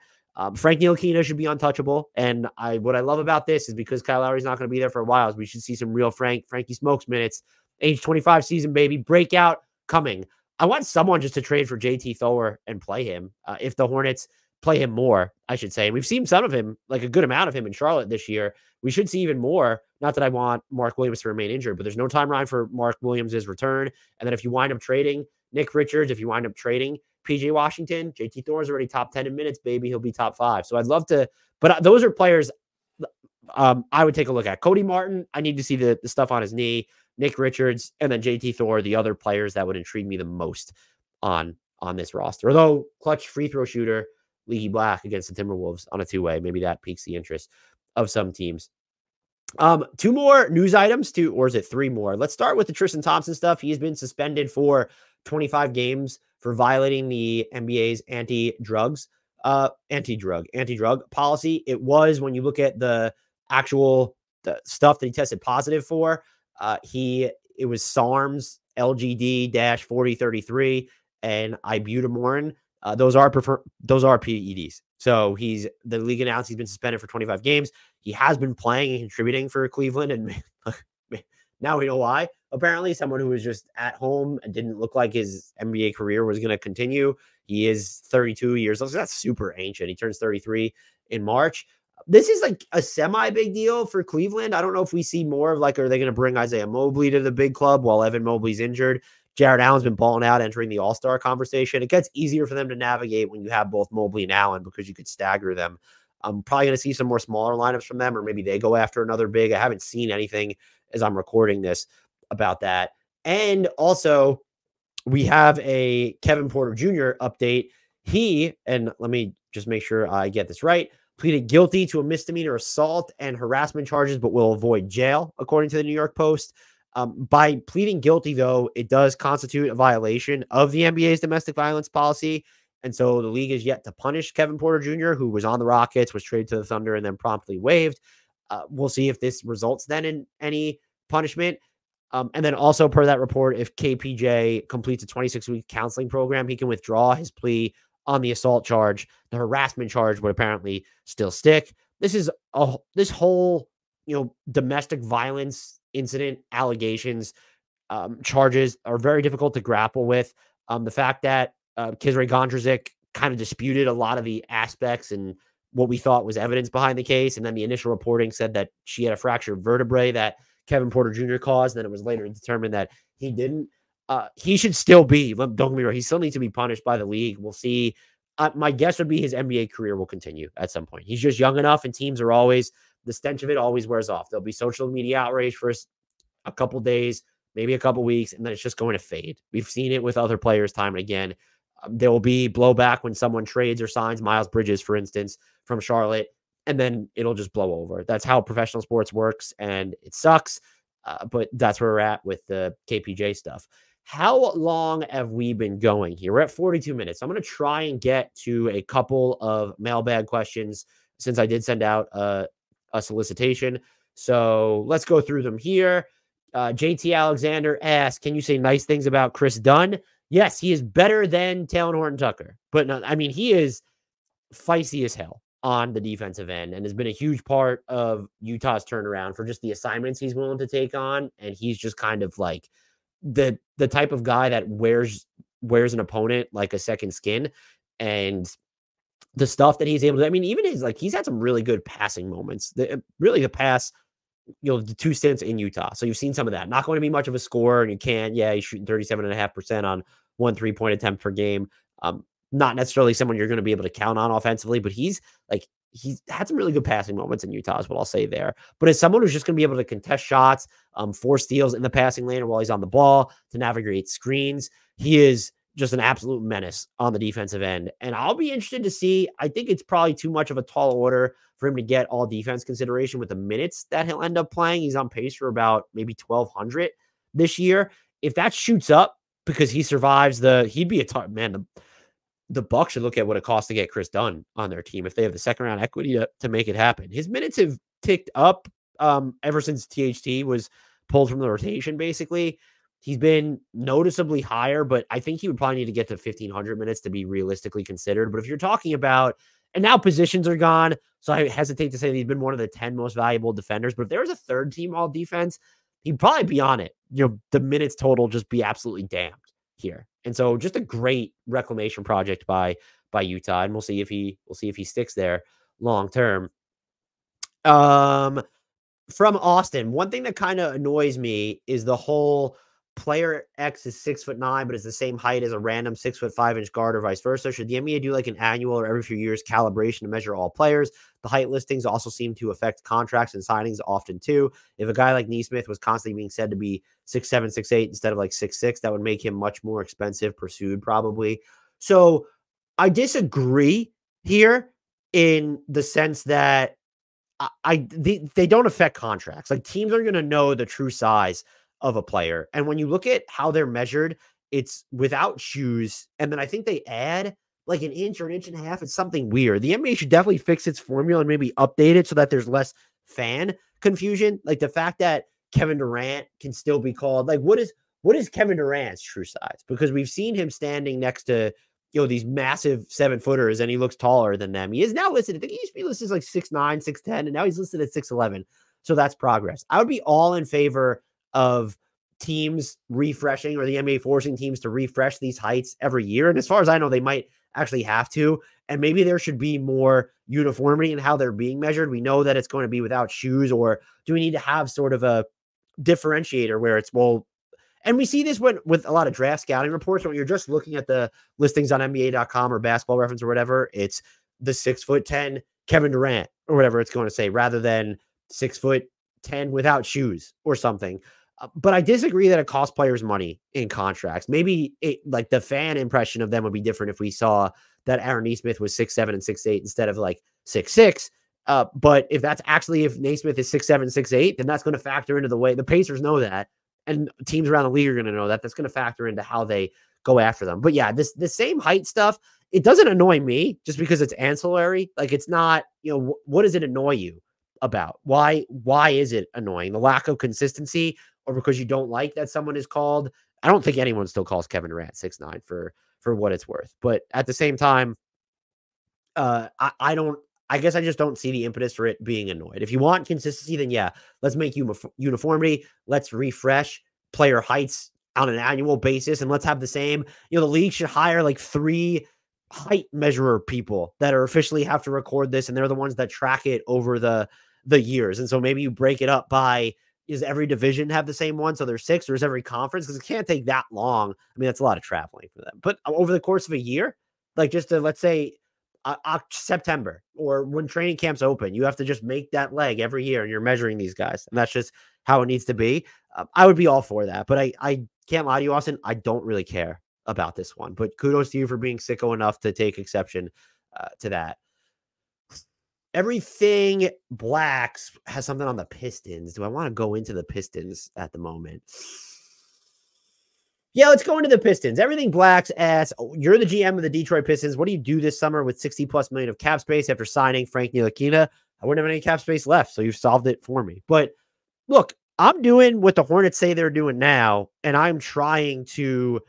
Frank Ntilikina should be untouchable. And what I love about this is because Kyle Lowry's not going to be there for a while, is we should see some real Frankie Smokes minutes. Age 25 season, baby. Breakout coming. I want someone just to trade for JT Thor and play him. If the Hornets play him more, I should say. And we've seen some of him, like a good amount of him in Charlotte this year. We should see even more. Not that I want Mark Williams to remain injured, but there's no timeline for Mark Williams' return. And then if you wind up trading Nick Richards, if you wind up trading PJ Washington, JT Thor is already top 10 in minutes, baby. He'll be top 5. So I'd love to, but those are players I would take a look at. Cody Martin, I need to see the stuff on his knee. Nick Richards, and then JT Thor, the other players that would intrigue me the most on this roster. Although clutch free throw shooter, Leahy Black against the Timberwolves on a 2-way, maybe that piques the interest of some teams. Two more news items, or is it three more? Let's start with the Tristan Thompson stuff. He's been suspended for 25 games for violating the NBA's anti-drug policy. It was, when you look at the actual stuff that he tested positive for, it was SARMs, LGD-4033, and ibutamorin. Those are PEDs. So the league announced he's been suspended for 25 games. He has been playing and contributing for Cleveland, and now we know why. Apparently, someone who was just at home and didn't look like his NBA career was going to continue. He is 32 years old. So that's super ancient. He turns 33 in March. This is like a semi-big deal for Cleveland. I don't know if we see more of are they going to bring Isaiah Mobley to the big club while Evan Mobley's injured? Jared Allen's been balling out, entering the All-Star conversation. It gets easier for them to navigate when you have both Mobley and Allen because you could stagger them. I'm probably going to see some more smaller lineups from them, or maybe they go after another big. I haven't seen anything as I'm recording this about that. And also, we have a Kevin Porter Jr. update. And let me just make sure I get this right, pleaded guilty to a misdemeanor assault and harassment charges, but will avoid jail, according to the New York Post. By pleading guilty, though, it does constitute a violation of the NBA's domestic violence policy. And so the league is yet to punish Kevin Porter Jr., who was on the Rockets, was traded to the Thunder, and then promptly waived. We'll see if this results then in any punishment. And then also, per that report, if KPJ completes a 26-week counseling program, he can withdraw his plea on the assault charge. The harassment charge would apparently still stick. This whole, domestic violence incident allegations, charges are very difficult to grapple with. The fact that Kizray Gondrezick kind of disputed a lot of the aspects and what we thought was evidence behind the case. And then the initial reporting said that she had a fractured vertebrae that Kevin Porter Jr. caused. Then it was later determined that he didn't. He should still be, don't get me wrong, he still needs to be punished by the league. We'll see. My guess would be his NBA career will continue at some point. He's just young enough, and teams are always, the stench of it always wears off. There'll be social media outrage for a couple days, maybe a couple weeks, and then it's just going to fade. We've seen it with other players time and again. There will be blowback when someone trades or signs Miles Bridges, for instance, from Charlotte, and then it'll just blow over. That's how professional sports works, and it sucks, but that's where we're at with the KPJ stuff. How long have we been going here? We're at 42 minutes. I'm going to try and get to a couple of mailbag questions since I did send out a solicitation. So let's go through them here. JT Alexander asks, can you say nice things about Kris Dunn? Yes, he is better than Talen Horton-Tucker. But no, I mean, he is feisty as hell on the defensive end and has been a huge part of Utah's turnaround for just the assignments he's willing to take on. And he's just kind of like the type of guy that wears an opponent like a second skin. And the stuff that he's able to, I mean, even he's had some really good passing moments. The pass, the two stints in Utah. So you've seen some of that. Not going to be much of a scorer, and he's shooting 37.5% on 1 3-point attempt per game. Not necessarily someone you're going to be able to count on offensively, but he's had some really good passing moments in Utah is what I'll say there. But as someone who's just going to be able to contest shots, force steals in the passing lane or while he's on the ball, to navigate screens, he is just an absolute menace on the defensive end. And I'll be interested to see. I think it's probably too much of a tall order for him to get all defense consideration with the minutes that he'll end up playing. He's on pace for about maybe 1,200 this year. If that shoots up because he survives he'd be a man. The Bucks should look at what it costs to get Kris Dunn on their team if they have the second round equity to make it happen. His minutes have ticked up ever since THT was pulled from the rotation, basically. He's been noticeably higher, but I think he would probably need to get to 1,500 minutes to be realistically considered. But if you're talking about, and now positions are gone, so I hesitate to say that he's been one of the 10 most valuable defenders, but if there was a third team all defense, he'd probably be on it. The minutes total just be absolutely damned here. And so just a great reclamation project by Utah, and we'll see if he sticks there long term. From Austin, one thing that kind of annoys me is the whole player X is 6'9", but is the same height as a random 6'5" guard or vice versa. Should the NBA do like an annual or every few years calibration to measure all players? The height listings also seem to affect contracts and signings often too. If a guy like Nesmith was constantly being said to be 6'7", 6'8" instead of like 6'6", that would make him much more expensive pursued probably. So I disagree here in the sense that they don't affect contracts. Like teams are going to know the true size of a player. And when you look at how they're measured, it's without shoes. And then I think they add like an inch or an inch and a half. It's something weird. The NBA should definitely fix its formula and maybe update it so that there's less fan confusion. Like the fact that Kevin Durant can still be called like, what is Kevin Durant's true size? Because we've seen him standing next to, these massive 7-footers and he looks taller than them. He is now listed. I think he used to be listed as like 6'9", 6'10", and now he's listed at 6'11". So that's progress. I would be all in favor of teams refreshing or the NBA forcing teams to refresh these heights every year. And as far as I know, they might actually have to. And maybe there should be more uniformity in how they're being measured. We know that it's going to be without shoes, or do we need to have sort of a differentiator where it's, well, and we see this with a lot of draft scouting reports, when you're just looking at the listings on NBA.com or Basketball Reference or whatever, it's the 6'10" Kevin Durant or whatever it's going to say, rather than 6'10" without shoes or something. But I disagree that it costs players money in contracts. Maybe like the fan impression of them would be different if we saw that Aaron Nesmith was 6'7" and 6'8" instead of like 6'6". But if Naismith is 6'7", 6'8", then that's going to factor into the way the Pacers know that. And teams around the league are going to know that. That's going to factor into how they go after them. But yeah, the same height stuff, it doesn't annoy me just because it's ancillary. Like it's not, what does it annoy you about? Why is it annoying? The lack of consistency, or because you don't like that someone is called? I don't think anyone still calls Kevin Durant 6'9" for what it's worth. But at the same time, I guess I just don't see the impetus for it being annoyed. If you want consistency, then yeah, let's make uniformity. Let's refresh player heights on an annual basis, and let's have the same. The league should hire like 3 height measurer people that are officially have to record this, and they're the ones that track it over the years. And so maybe you break it up by, does every division have the same one? So there's 6, or is every conference? Because it can't take that long. I mean, that's a lot of traveling for them. But over the course of a year, like just to, let's say, September, or when training camps open, you have to just make that leg every year, and you're measuring these guys, and that's just how it needs to be. I would be all for that, but I can't lie to you, Austin. I don't really care about this one, but kudos to you for being sicko enough to take exception to that. Everything Blacks has something on the Pistons. Do I want to go into the Pistons at the moment? Yeah, let's go into the Pistons. Everything Blacks asks, you're the GM of the Detroit Pistons. What do you do this summer with $60+ million of cap space after signing Frank Ntilikina? I wouldn't have any cap space left, so you've solved it for me. But look, I'm doing what the Hornets say they're doing now, and I'm trying to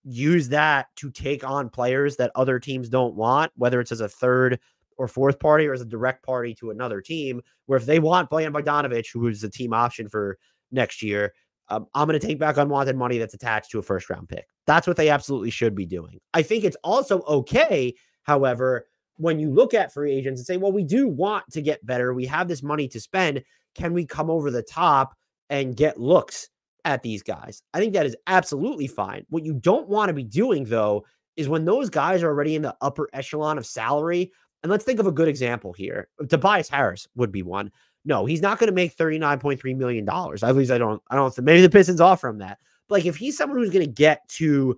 use that to take on players that other teams don't want, whether it's as a third or fourth party or as a direct party to another team, where if they want Bojan Bogdanovic, who is the team option for next year, I'm going to take back unwanted money that's attached to a first-round pick. That's what they absolutely should be doing. I think it's also okay, however, when you look at free agents and say, well, we do want to get better. We have this money to spend. Can we come over the top and get looks at these guys? I think that is absolutely fine. What you don't want to be doing, though, is when those guys are already in the upper echelon of salary. And let's think of a good example here. Tobias Harris would be one. No, he's not going to make $39.3 million. At least I don't maybe the Pistons offer him that. But like if he's someone who's going to get to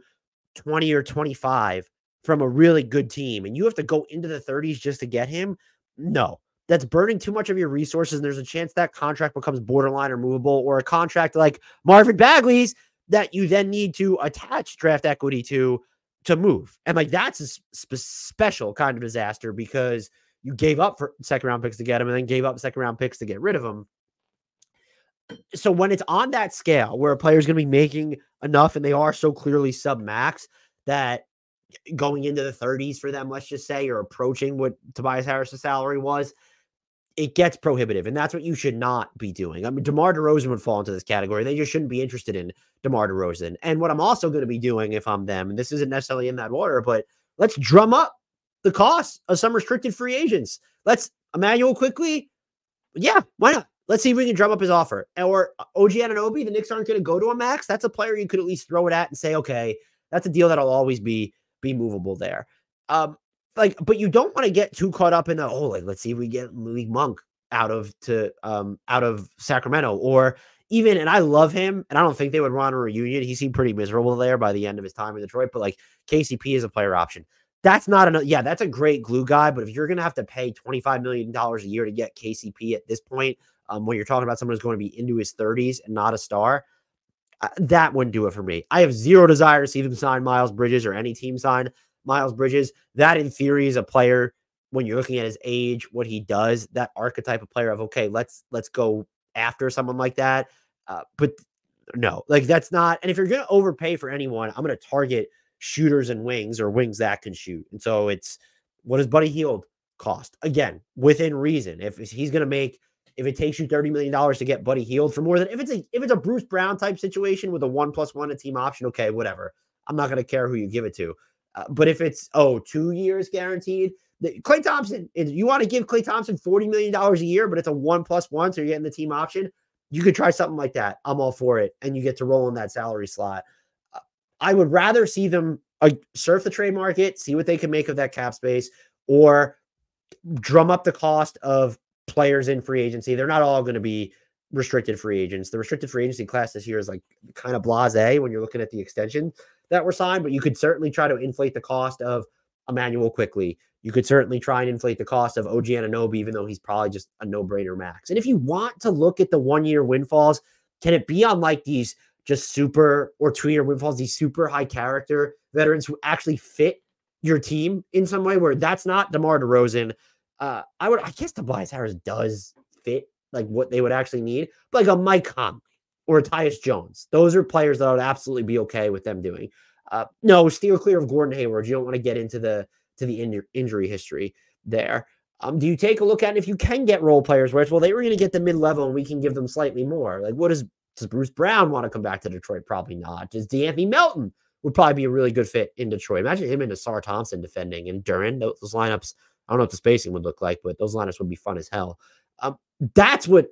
20 or 25 from a really good team and you have to go into the 30s just to get him, no. That's burning too much of your resources, and there's a chance that contract becomes borderline removable, or a contract like Marvin Bagley's that you then need to attach draft equity to move. And like that's a special kind of disaster because you gave up for second-round picks to get him and then gave up second-round picks to get rid of him. So when it's on that scale where a player's going to be making enough and they are so clearly sub-max that going into the 30s for them, let's just say, or approaching what Tobias Harris' salary was, it gets prohibitive. And that's what you should not be doing. I mean, DeMar DeRozan would fall into this category. They just shouldn't be interested in DeMar DeRozan. And what I'm also going to be doing if I'm them, and this isn't necessarily in that order, but let's drum up the cost of some restricted free agents. Let's Emmanuel quickly. Yeah, why not? Let's see if we can drum up his offer. Or OG Anunoby, the Knicks aren't going to go to a max. That's a player you could at least throw it at and say, okay, that's a deal that'll always be movable there. But you don't want to get too caught up in the, let's see if we get Malik Monk out of Sacramento, or even, and I love him, and I don't think they would run a reunion. He seemed pretty miserable there by the end of his time in Detroit, but like KCP is a player option. That's not enough. Yeah, that's a great glue guy. But if you're going to have to pay $25 million a year to get KCP at this point, when you're talking about someone who's going to be into his 30s and not a star, that wouldn't do it for me. I have zero desire to see them sign Miles Bridges or any team sign Miles Bridges. That, in theory, is a player, when you're looking at his age, what he does, that archetype of player of, okay, let's go after someone like that. But no, like that's not. And if you're going to overpay for anyone, I'm going to target shooters and wings, or wings that can shoot. And so it's, what does Buddy Hield cost? Again, within reason. If he's going to make, if it takes you $30 million to get Buddy Hield for more than, if it's a Bruce Brown type situation with a 1+1 a team option, okay, whatever. I'm not going to care who you give it to. But if it's 2 years guaranteed, Klay Thompson, you want to give Klay Thompson $40 million a year, but it's a 1+1, so you're getting the team option. You could try something like that. I'm all for it. And you get to roll in that salary slot. I would rather see them surf the trade market, see what they can make of that cap space, or drum up the cost of players in free agency. They're not all going to be restricted free agents. The restricted free agency class this year is like kind of blasé when you're looking at the extension that were signed, but you could certainly try to inflate the cost of Emmanuel Quickly. You could certainly try and inflate the cost of OG Anunoby, even though he's probably just a no-brainer max. And if you want to look at the 1-year windfalls, can it be on like these just super, or 2-year windfalls, these super high character veterans who actually fit your team in some way, where that's not DeMar DeRozan? I guess Tobias Harris does fit like what they would actually need, but like a Mike Conley or a Tyus Jones, those are players that I would absolutely be okay with them doing. No, steer clear of Gordon Hayward. You don't want to get into the injury history there. Do you take a look at it if you can get role players where it's, well, they were going to get the mid-level and we can give them slightly more? Like, does Bruce Brown want to come back to Detroit? Probably not. Does DeAnthony Melton would probably be a really good fit in Detroit? Imagine him and Asar Thompson defending, and Duran. Those lineups, I don't know what the spacing would look like, but those lineups would be fun as hell. That's what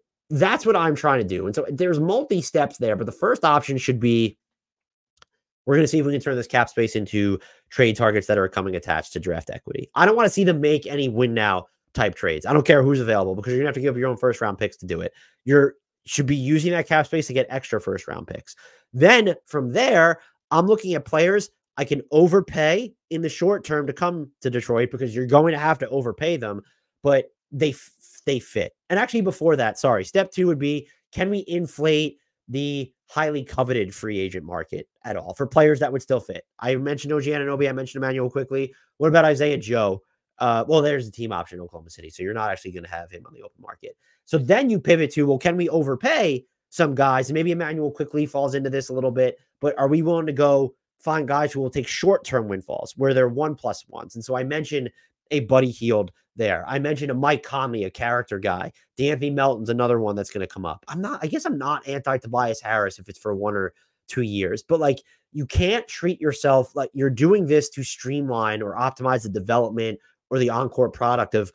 I'm trying to do. And so there's multi-steps there, but the first option should be, we're going to see if we can turn this cap space into trade targets that are coming attached to draft equity. I don't want to see them make any win now type trades. I don't care who's available, because you're going to have to give up your own first round picks to do it. You should be using that cap space to get extra first round picks. Then from there, I'm looking at players I can overpay in the short term to come to Detroit, because you're going to have to overpay them, but they fit. And actually before that, step 2 would be, can we inflate the highly coveted free agent market at all for players that would still fit? I mentioned OG Anunoby. I mentioned Emmanuel Quickly. What about Isaiah Joe? Well, there's a team option in Oklahoma City, so you're not actually going to have him on the open market. So then you pivot to, well, can we overpay some guys? And maybe Emmanuel Quickly falls into this a little bit, but are we willing to go find guys who will take short-term windfalls where they're 1+1s? And so I mentioned a Buddy Hield there. I mentioned a Mike Conley, a character guy. DeAnthony Melton's another one that's going to come up. I guess I'm not anti-Tobias Harris if it's for 1 or 2 years, but like, you can't treat yourself like you're doing this to streamline or optimize the development or the on-court product of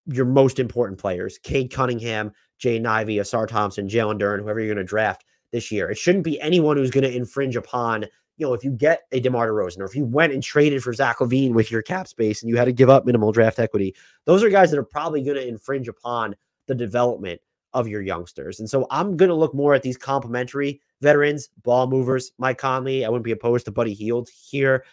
your most important players, Cade Cunningham, Jay Ivey, Asar Thompson, Jalen Duren, whoever you're going to draft this year. It shouldn't be anyone who's going to infringe upon, if you get a DeMar DeRozan, or if you went and traded for Zach LaVine with your cap space and you had to give up minimal draft equity, those are guys that are probably going to infringe upon the development of your youngsters. And so I'm going to look more at these complementary veterans, ball movers. Mike Conley, I wouldn't be opposed to Buddy Hield here.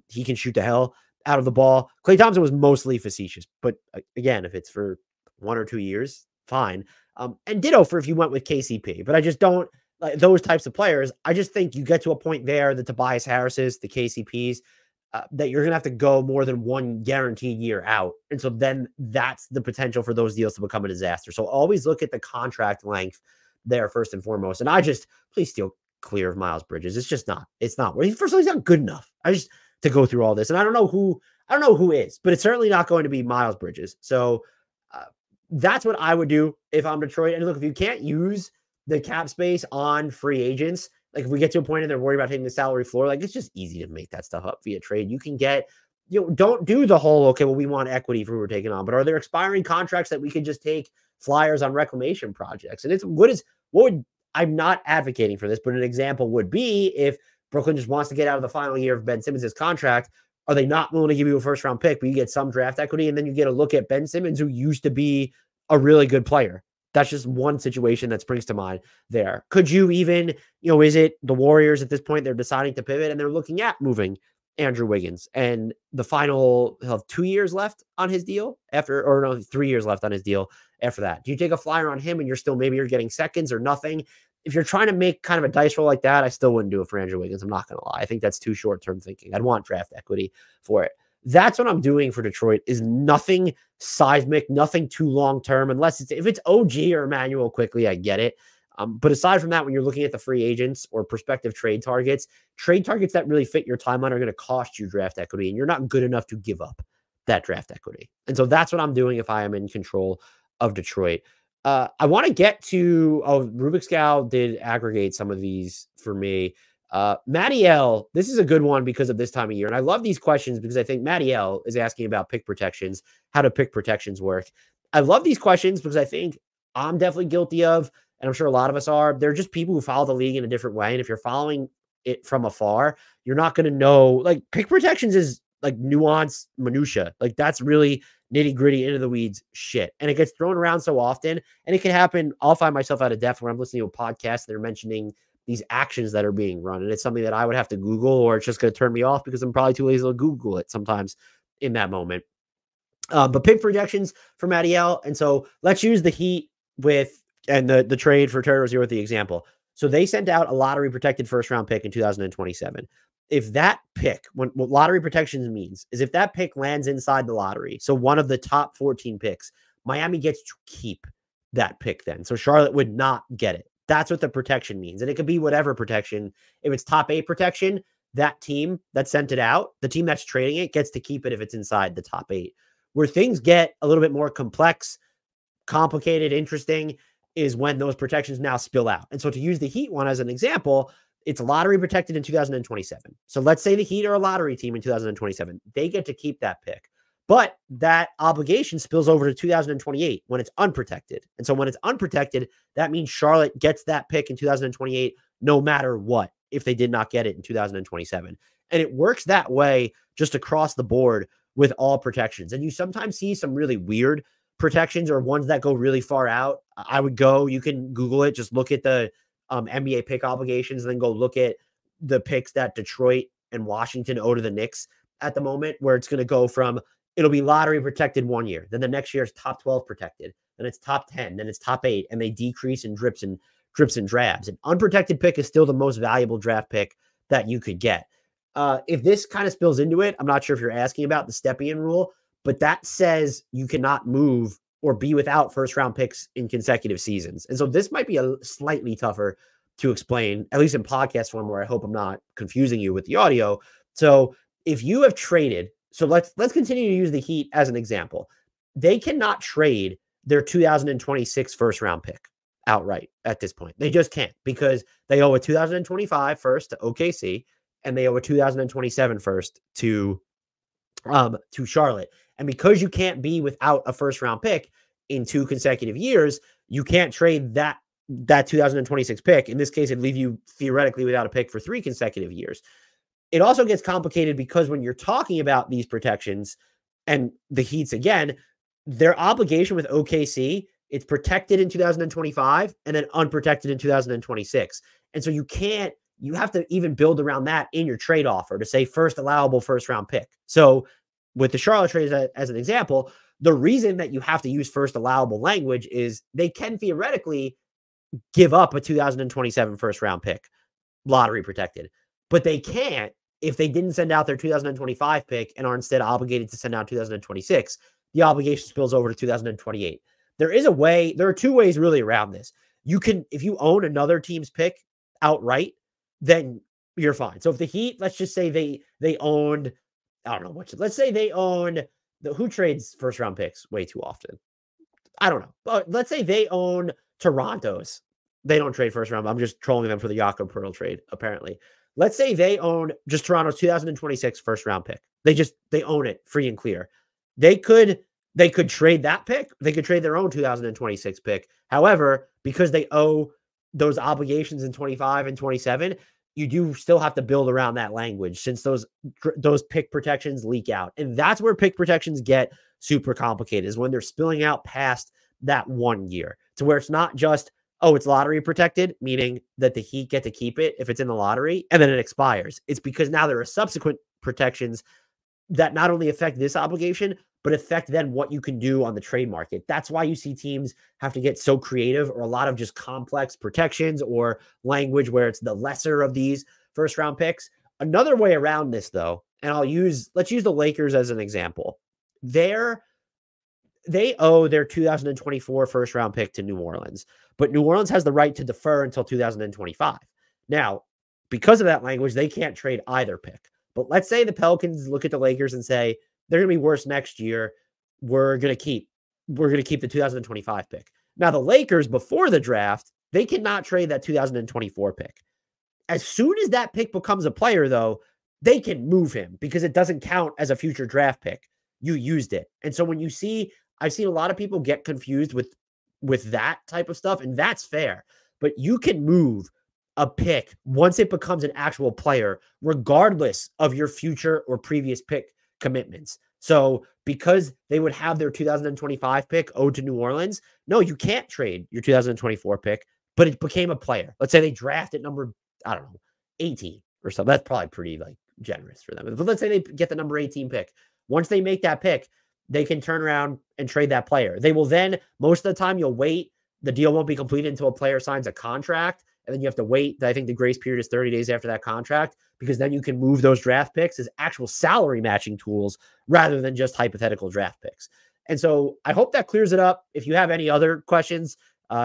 He can shoot the hell out of the ball. Klay Thompson was mostly facetious, but again, if it's for 1 or 2 years, fine. And ditto for if you went with KCP, but I just don't like those types of players. I just think you get to a point there, the Tobias Harrises, the KCPs, that you're going to have to go more than 1 guaranteed year out. And so then that's the potential for those deals to become a disaster. So always look at the contract length there first and foremost. And please steer clear of Miles Bridges. It's not. First of all, he's not good enough. To go through all this. And I don't know who is, but it's certainly not going to be Miles Bridges. So that's what I would do if I'm Detroit. And look, if you can't use the cap space on free agents, like if we get to a point and they're worried about hitting the salary floor, like it's just easy to make that stuff up via trade. You can get, don't do the whole, okay, well, we want equity for who we're taking on, but are there expiring contracts that we could just take flyers on reclamation projects? And I'm not advocating for this, but an example would be if Brooklyn just wants to get out of the final year of Ben Simmons' contract, are they not willing to give you a first-round pick, but you get some draft equity, and then you get a look at Ben Simmons, who used to be a really good player? That's just one situation that springs to mind there. Could you even, is it the Warriors at this point, they're deciding to pivot, and they're looking at moving Andrew Wiggins, and the final, he'll have 2 years left on his deal after, or no, 3 years left on his deal after that. Do you take a flyer on him and you're still, maybe you're getting seconds or nothing? If you're trying to make kind of a dice roll like that, I still wouldn't do it for Andrew Wiggins. I'm not going to lie. I think that's too short-term thinking. I'd want draft equity for it. That's what I'm doing for Detroit, is nothing seismic, nothing too long-term, unless if it's OG or Emmanuel quickly, I get it. But aside from that, when you're looking at the free agents or prospective trade targets that really fit your timeline are going to cost you draft equity, and you're not good enough to give up that draft equity. And so that's what I'm doing if I am in control of Detroit. I want to get to, Rubik's Gal did aggregate some of these for me. Matty L, this is a good one because of this time of year. And I love these questions because I think Matty L is asking about pick protections, how do pick protections work? I love these questions because I think I'm definitely guilty of, and I'm sure a lot of us are, they're just people who follow the league in a different way. And if you're following it from afar, you're not going to know, like, pick protections is like nuanced minutia. Like, that's really nitty gritty, into the weeds shit. And it gets thrown around so often, and it can happen. I'll find myself out of depth when I'm listening to a podcast that are mentioning these actions that are being run. And it's something that I would have to Google, or it's just going to turn me off because I'm probably too lazy to Google it sometimes in that moment. But pick projections for Matty L. And so let's use the Heat and the trade for Terry Rozier with the example. So they sent out a lottery protected first round pick in 2027. If that pick, what lottery protections means is if that pick lands inside the lottery, so one of the top 14 picks, Miami gets to keep that pick then. So Charlotte would not get it. That's what the protection means. And it could be whatever protection. If it's top 8 protection, that team that sent it out, the team that's trading it, gets to keep it if it's inside the top 8. Where things get a little bit more complex, complicated, interesting, is when those protections now spill out. And so to use the Heat one as an example, it's lottery protected in 2027. So let's say the Heat are a lottery team in 2027. They get to keep that pick. But that obligation spills over to 2028 when it's unprotected. And so when it's unprotected, that means Charlotte gets that pick in 2028 no matter what, if they did not get it in 2027. And it works that way just across the board with all protections. And you sometimes see some really weird protections or ones that go really far out. You can Google it, just look at the NBA pick obligations, and then go look at the picks that Detroit and Washington owe to the Knicks at the moment, where it's going to go from, it'll be lottery protected 1 year, then the next year is top 12 protected, then it's top 10, then it's top 8, and they decrease in drips and drabs. An unprotected pick is still the most valuable draft pick that you could get. If this kind of spills into it, I'm not sure if you're asking about the Stepien rule, but that says you cannot move or be without first round picks in consecutive seasons. And so this might be a slightly tougher to explain, at least in podcast form, where I hope I'm not confusing you with the audio. So if you have traded, so let's continue to use the Heat as an example. They cannot trade their 2026 first round pick outright at this point. They just can't, because they owe a 2025 first to OKC, and they owe a 2027 first to Charlotte. And because you can't be without a first round pick in 2 consecutive years, you can't trade that 2026 pick. In this case, it'd leave you theoretically without a pick for 3 consecutive years. It also gets complicated because when you're talking about these protections and the Heats, again, their obligation with OKC, it's protected in 2025 and then unprotected in 2026. And so you have to even build around that in your trade offer to say first allowable first round pick. So with the Charlotte trade as an example, the reason that you have to use first allowable language is they can theoretically give up a 2027 first round pick, lottery protected, but they can't if they didn't send out their 2025 pick and are instead obligated to send out 2026. The obligation spills over to 2028. There are 2 ways really around this. You can, if you own another team's pick outright, then you're fine. So if the Heat, let's just say they owned, I don't know what, let's say they own who trades first round picks way too often? I don't know. But let's say they own Toronto's. They don't trade first round. I'm just trolling them for the Jakob Poeltl trade, apparently. Let's say they own just Toronto's 2026 first round pick. They own it free and clear. They could trade that pick. They could trade their own 2026 pick. However, because they owe those obligations in 25 and 27, you do still have to build around that language, since those pick protections leak out. And that's where pick protections get super complicated, is when they're spilling out past that 1 year, to where it's not just, it's lottery protected, meaning that the Heat get to keep it if it's in the lottery, and then it expires. It's because now there are subsequent protections that not only affect this obligation, but affect then what you can do on the trade market. That's why you see teams have to get so creative, or a lot of just complex protections or language where it's the lesser of these first round picks. Another way around this, though, and let's use the Lakers as an example. They owe their 2024 first round pick to New Orleans, but New Orleans has the right to defer until 2025. Now, because of that language, they can't trade either pick. But let's say the Pelicans look at the Lakers and say, they're going to be worse next year. We're going to keep the 2025 pick. Now, the Lakers, before the draft, they cannot trade that 2024 pick. As soon as that pick becomes a player, though, they can move him because it doesn't count as a future draft pick. You used it. And so when you see, I've seen a lot of people get confused with that type of stuff, and that's fair. But you can move a pick once it becomes an actual player, regardless of your future or previous pick commitments. So because they would have their 2025 pick owed to New Orleans, no, you can't trade your 2024 pick, but it became a player. Let's say they draft at number, I don't know, 18 or something. That's probably pretty generous for them. But let's say they get the number 18 pick. Once they make that pick, they can turn around and trade that player. They will then, most of the time, you'll wait. The deal won't be completed until a player signs a contract. And then you have to wait. I think the grace period is 30 days after that contract, because then you can move those draft picks as actual salary matching tools rather than just hypothetical draft picks. And so I hope that clears it up. If you have any other questions,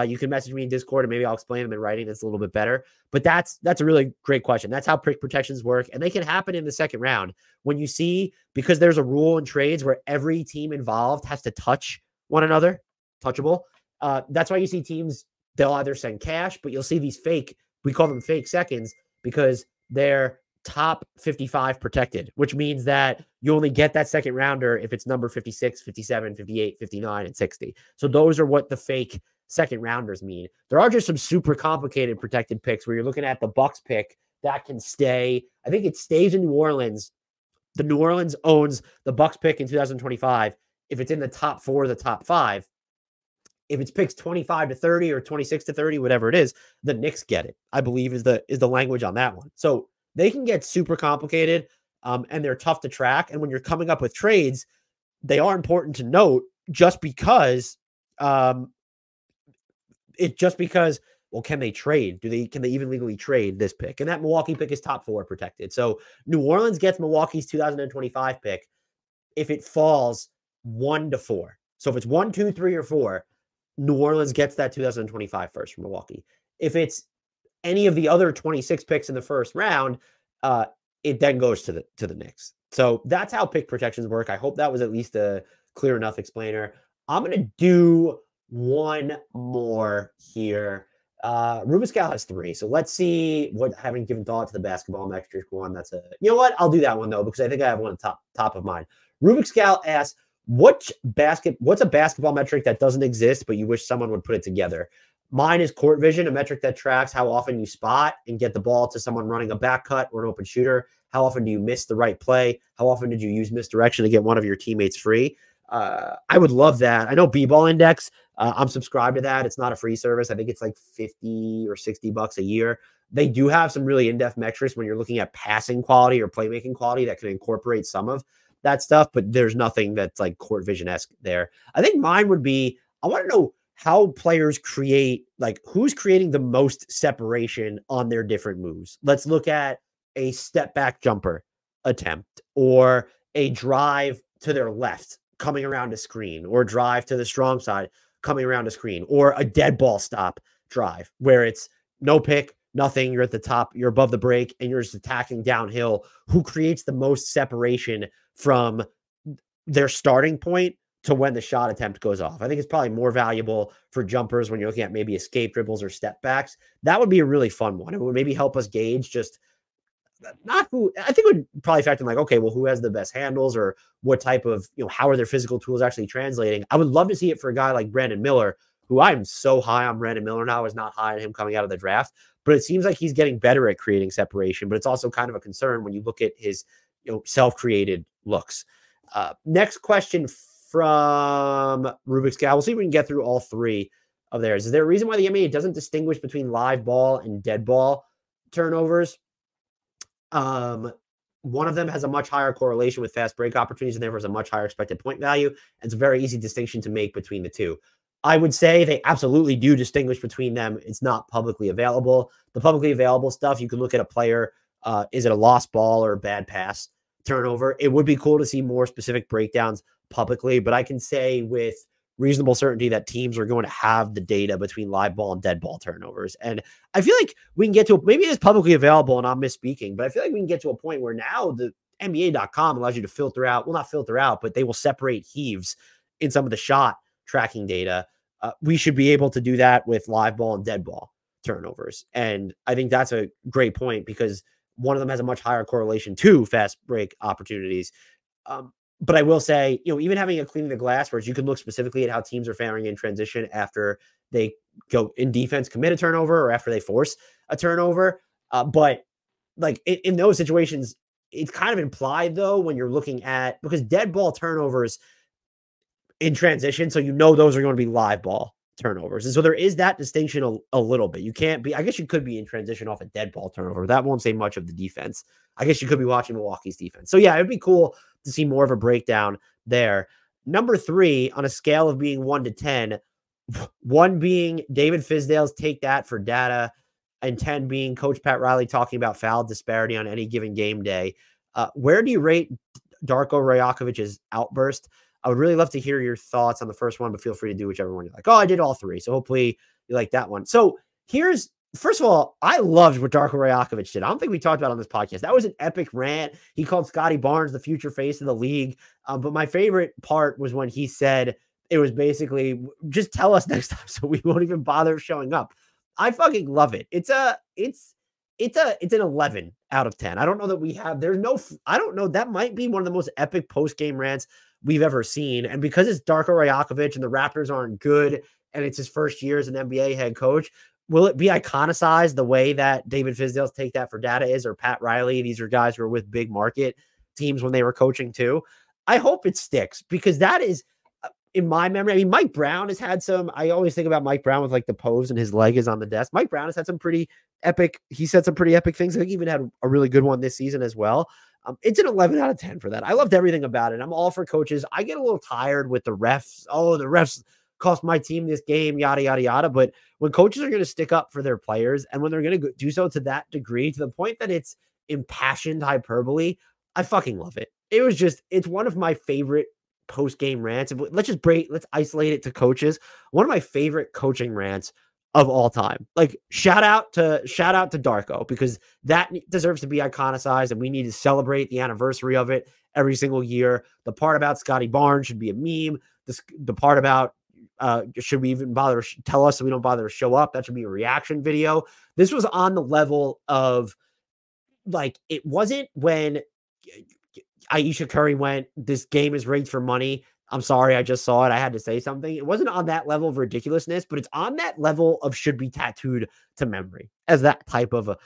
you can message me in Discord and maybe I'll explain them in writing. That's a little bit better. But that's a really great question. That's how pick protections work. And they can happen in the second round when you see, because there's a rule in trades where every team involved has to touch one another, touchable. That's why you see teams, they'll either send cash, but you'll see these fake, we call them fake seconds, because they're top 55 protected, which means that you only get that second rounder if it's number 56, 57, 58, 59, and 60. So those are what the fake second rounders mean. There are just some super complicated protected picks where you're looking at the Bucks pick that can stay. I think it stays in New Orleans. The New Orleans owns the Bucks pick in 2025 if it's in the top 4 or the top 5. If it's picks 25 to 30 or 26 to 30, whatever it is, the Knicks get it, I believe is the language on that one. So they can get super complicated, and they're tough to track. And when you're coming up with trades, they are important to note just because, well, can they trade? Can they even legally trade this pick? And that Milwaukee pick is top 4 protected. So New Orleans gets Milwaukee's 2025 pick if it falls 1 to 4. So if it's 1, 2, 3, or 4, New Orleans gets that 2025 first from Milwaukee. If it's any of the other 26 picks in the first round, it then goes to the Knicks. So that's how pick protections work. I hope that was at least a clear enough explainer. I'm going to do one more here. Rubik's Gal has 3. So let's see what, having given thought to the basketball metric one. You know what? I'll do that one though, because I think I have one top of mind. Rubik's Gal asks, what's a basketball metric that doesn't exist, but you wish someone would put it together? Mine is court vision, a metric that tracks how often you spot and get the ball to someone running a back cut or an open shooter. How often do you miss the right play? How often did you use misdirection to get one of your teammates free? I would love that. I know B-Ball Index. I'm subscribed to that. It's not a free service. I think it's like $50 or $60 a year. They do have some really in-depth metrics when you're looking at passing quality or playmaking quality that can incorporate some of that stuff, but there's nothing that's like court vision-esque there. I think mine would be, I want to know how players create, like who's creating the most separation on their different moves. Let's look at a step back jumper attempt, or a drive to their left coming around a screen, or drive to the strong side coming around a screen, or a dead ball stop drive where it's no pick, nothing. You're at the top, you're above the break, and you're just attacking downhill. Who creates the most separation from their starting point to when the shot attempt goes off? I think it's probably more valuable for jumpers when you're looking at maybe escape dribbles or step backs. That would be a really fun one. It would maybe help us gauge just not who, I think it would probably factor in like, okay, well, who has the best handles, or what type of, how are their physical tools actually translating? I would love to see it for a guy like Brandon Miller, who I'm so high on Brandon Miller now. I was not high on him coming out of the draft, but it seems like he's getting better at creating separation. But it's also kind of a concern when you look at his self-created looks. Next question from Rubik's Gal. We'll see if we can get through all 3 of theirs. Is there a reason why the NBA doesn't distinguish between live ball and dead ball turnovers? one of them has a much higher correlation with fast break opportunities and therefore has a much higher expected point value. And it's a very easy distinction to make between the two. I would say they absolutely do distinguish between them. It's not publicly available. The publicly available stuff, you can look at a player. Is it a lost ball or a bad pass turnover? It would be cool to see more specific breakdowns publicly, but I can say with reasonable certainty that teams are going to have the data between live ball and dead ball turnovers. And I feel like we can get to, maybe it is publicly available and I'm misspeaking, but I feel like we can get to a point where now the NBA.com allows you to filter out, well, not filter out, but they will separate heaves in some of the shot tracking data. We should be able to do that with live ball and dead ball turnovers. And I think that's a great point because one of them has a much higher correlation to fast break opportunities. But I will say, even having a cleaning the glass, where you can look specifically at how teams are faring in transition after they go in defense, commit a turnover, or after they force a turnover. But like in those situations, it's kind of implied though, when you're looking at, because dead ball turnovers in transition, so those are going to be live ball turnovers. And so there is that distinction a little bit. You can't be, I guess you could be in transition off a dead ball turnover. That won't say much of the defense. I guess you could be watching Milwaukee's defense. So yeah, it'd be cool to see more of a breakdown there. Number 3 on a scale of being 1 to 10, 1 being David Fizdale's take that for data, and 10 being Coach Pat Riley talking about foul disparity on any given game day. Where do you rate Darko Rajokovic's outburst? I would really love to hear your thoughts on the first one, but feel free to do whichever one you like. Oh, I did all 3. So hopefully you like that one. So first of all, I loved what Darko Rajokovic did. I don't think we talked about it on this podcast. That was an epic rant. He called Scotty Barnes the future face of the league. But my favorite part was when he said it was basically, just tell us next time so we won't even bother showing up. I fucking love it. It's an 11 out of 10. I don't know that we have, I don't know. That might be one of the most epic post-game rants we've ever seen. And because it's Darko Rajokovic and the Raptors aren't good and it's his first year as an NBA head coach, will it be iconicized the way that David Fizdale's take that for data is, or Pat Riley? These are guys who are with big market teams when they were coaching too. I hope it sticks because that is, in my memory, I mean, Mike Brown has had some, I always think about Mike Brown with like the pose and his leg is on the desk. Mike Brown has had some pretty epic, he said some pretty epic things. I think he even had a really good one this season as well. It's an 11 out of 10 for that. I loved everything about it. I'm all for coaches. I get a little tired with the refs. Oh, the refs cost my team this game, yada, yada, yada. But when coaches are going to stick up for their players and when they're going to do so to that degree, to the point that it's impassioned hyperbole, I fucking love it. It's one of my favorite post-game rants. Let's isolate it to coaches. One of my favorite coaching rants of all time. Like shout out to Darko, because that deserves to be iconicized and we need to celebrate the anniversary of it every single year. The part about Scotty Barnes should be a meme. The part about should we even bother to tell us so we don't bother to show up, that should be a reaction video. This was on the level of, like, it wasn't when Aisha Curry went, this game is rigged for money. I'm sorry, I just saw it. I had to say something. It wasn't on that level of ridiculousness, but it's on that level of should be tattooed to memory as that type of a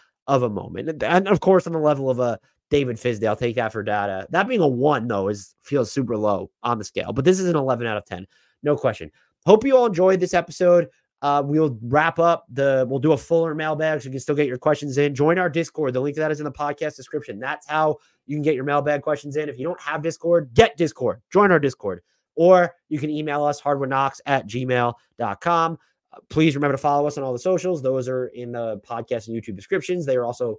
moment. And of course, on the level of a David Fizdale, take that for data. That being a 1, though, feels super low on the scale. But this is an 11 out of 10. No question. Hope you all enjoyed this episode. We'll wrap up we'll do a fuller mailbag so you can still get your questions in. Join our Discord. The link to that is in the podcast description. That's how you can get your mailbag questions in. If you don't have Discord, get Discord. Join our Discord. Or you can email us, hardwoodknocks@gmail.com. Please remember to follow us on all the socials. Those are in the podcast and YouTube descriptions. They are also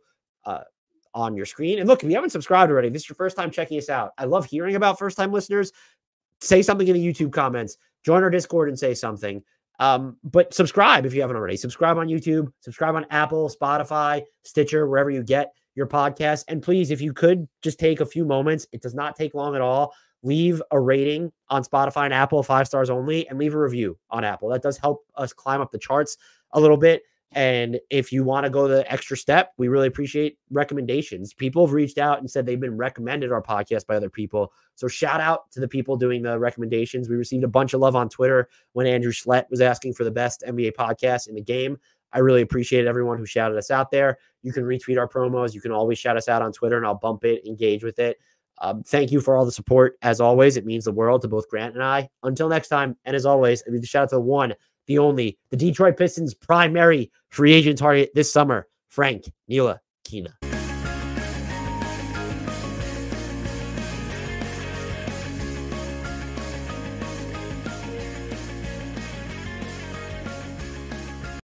on your screen. And look, if you haven't subscribed already, this is your first time checking us out. I love hearing about first-time listeners. Say something in the YouTube comments. Join our Discord and say something. But subscribe if you haven't already. Subscribe on YouTube, subscribe on Apple, Spotify, Stitcher, wherever you get your podcast. And please, if you could just take a few moments, it does not take long at all. Leave a rating on Spotify and Apple, 5 stars only, and leave a review on Apple. That does help us climb up the charts a little bit. And if you want to go the extra step, we really appreciate recommendations. People have reached out and said they've been recommended our podcast by other people. So shout out to the people doing the recommendations. We received a bunch of love on Twitter when Andrew Schlett was asking for the best NBA podcast in the game. I really appreciate everyone who shouted us out there. You can retweet our promos. You can always shout us out on Twitter and I'll bump it, engage with it. Thank you for all the support. As always, it means the world to both Grant and I. Until next time, and as always, I need to shout out to the one, the only, the Detroit Pistons primary free agent target this summer, Frank Ntilikina.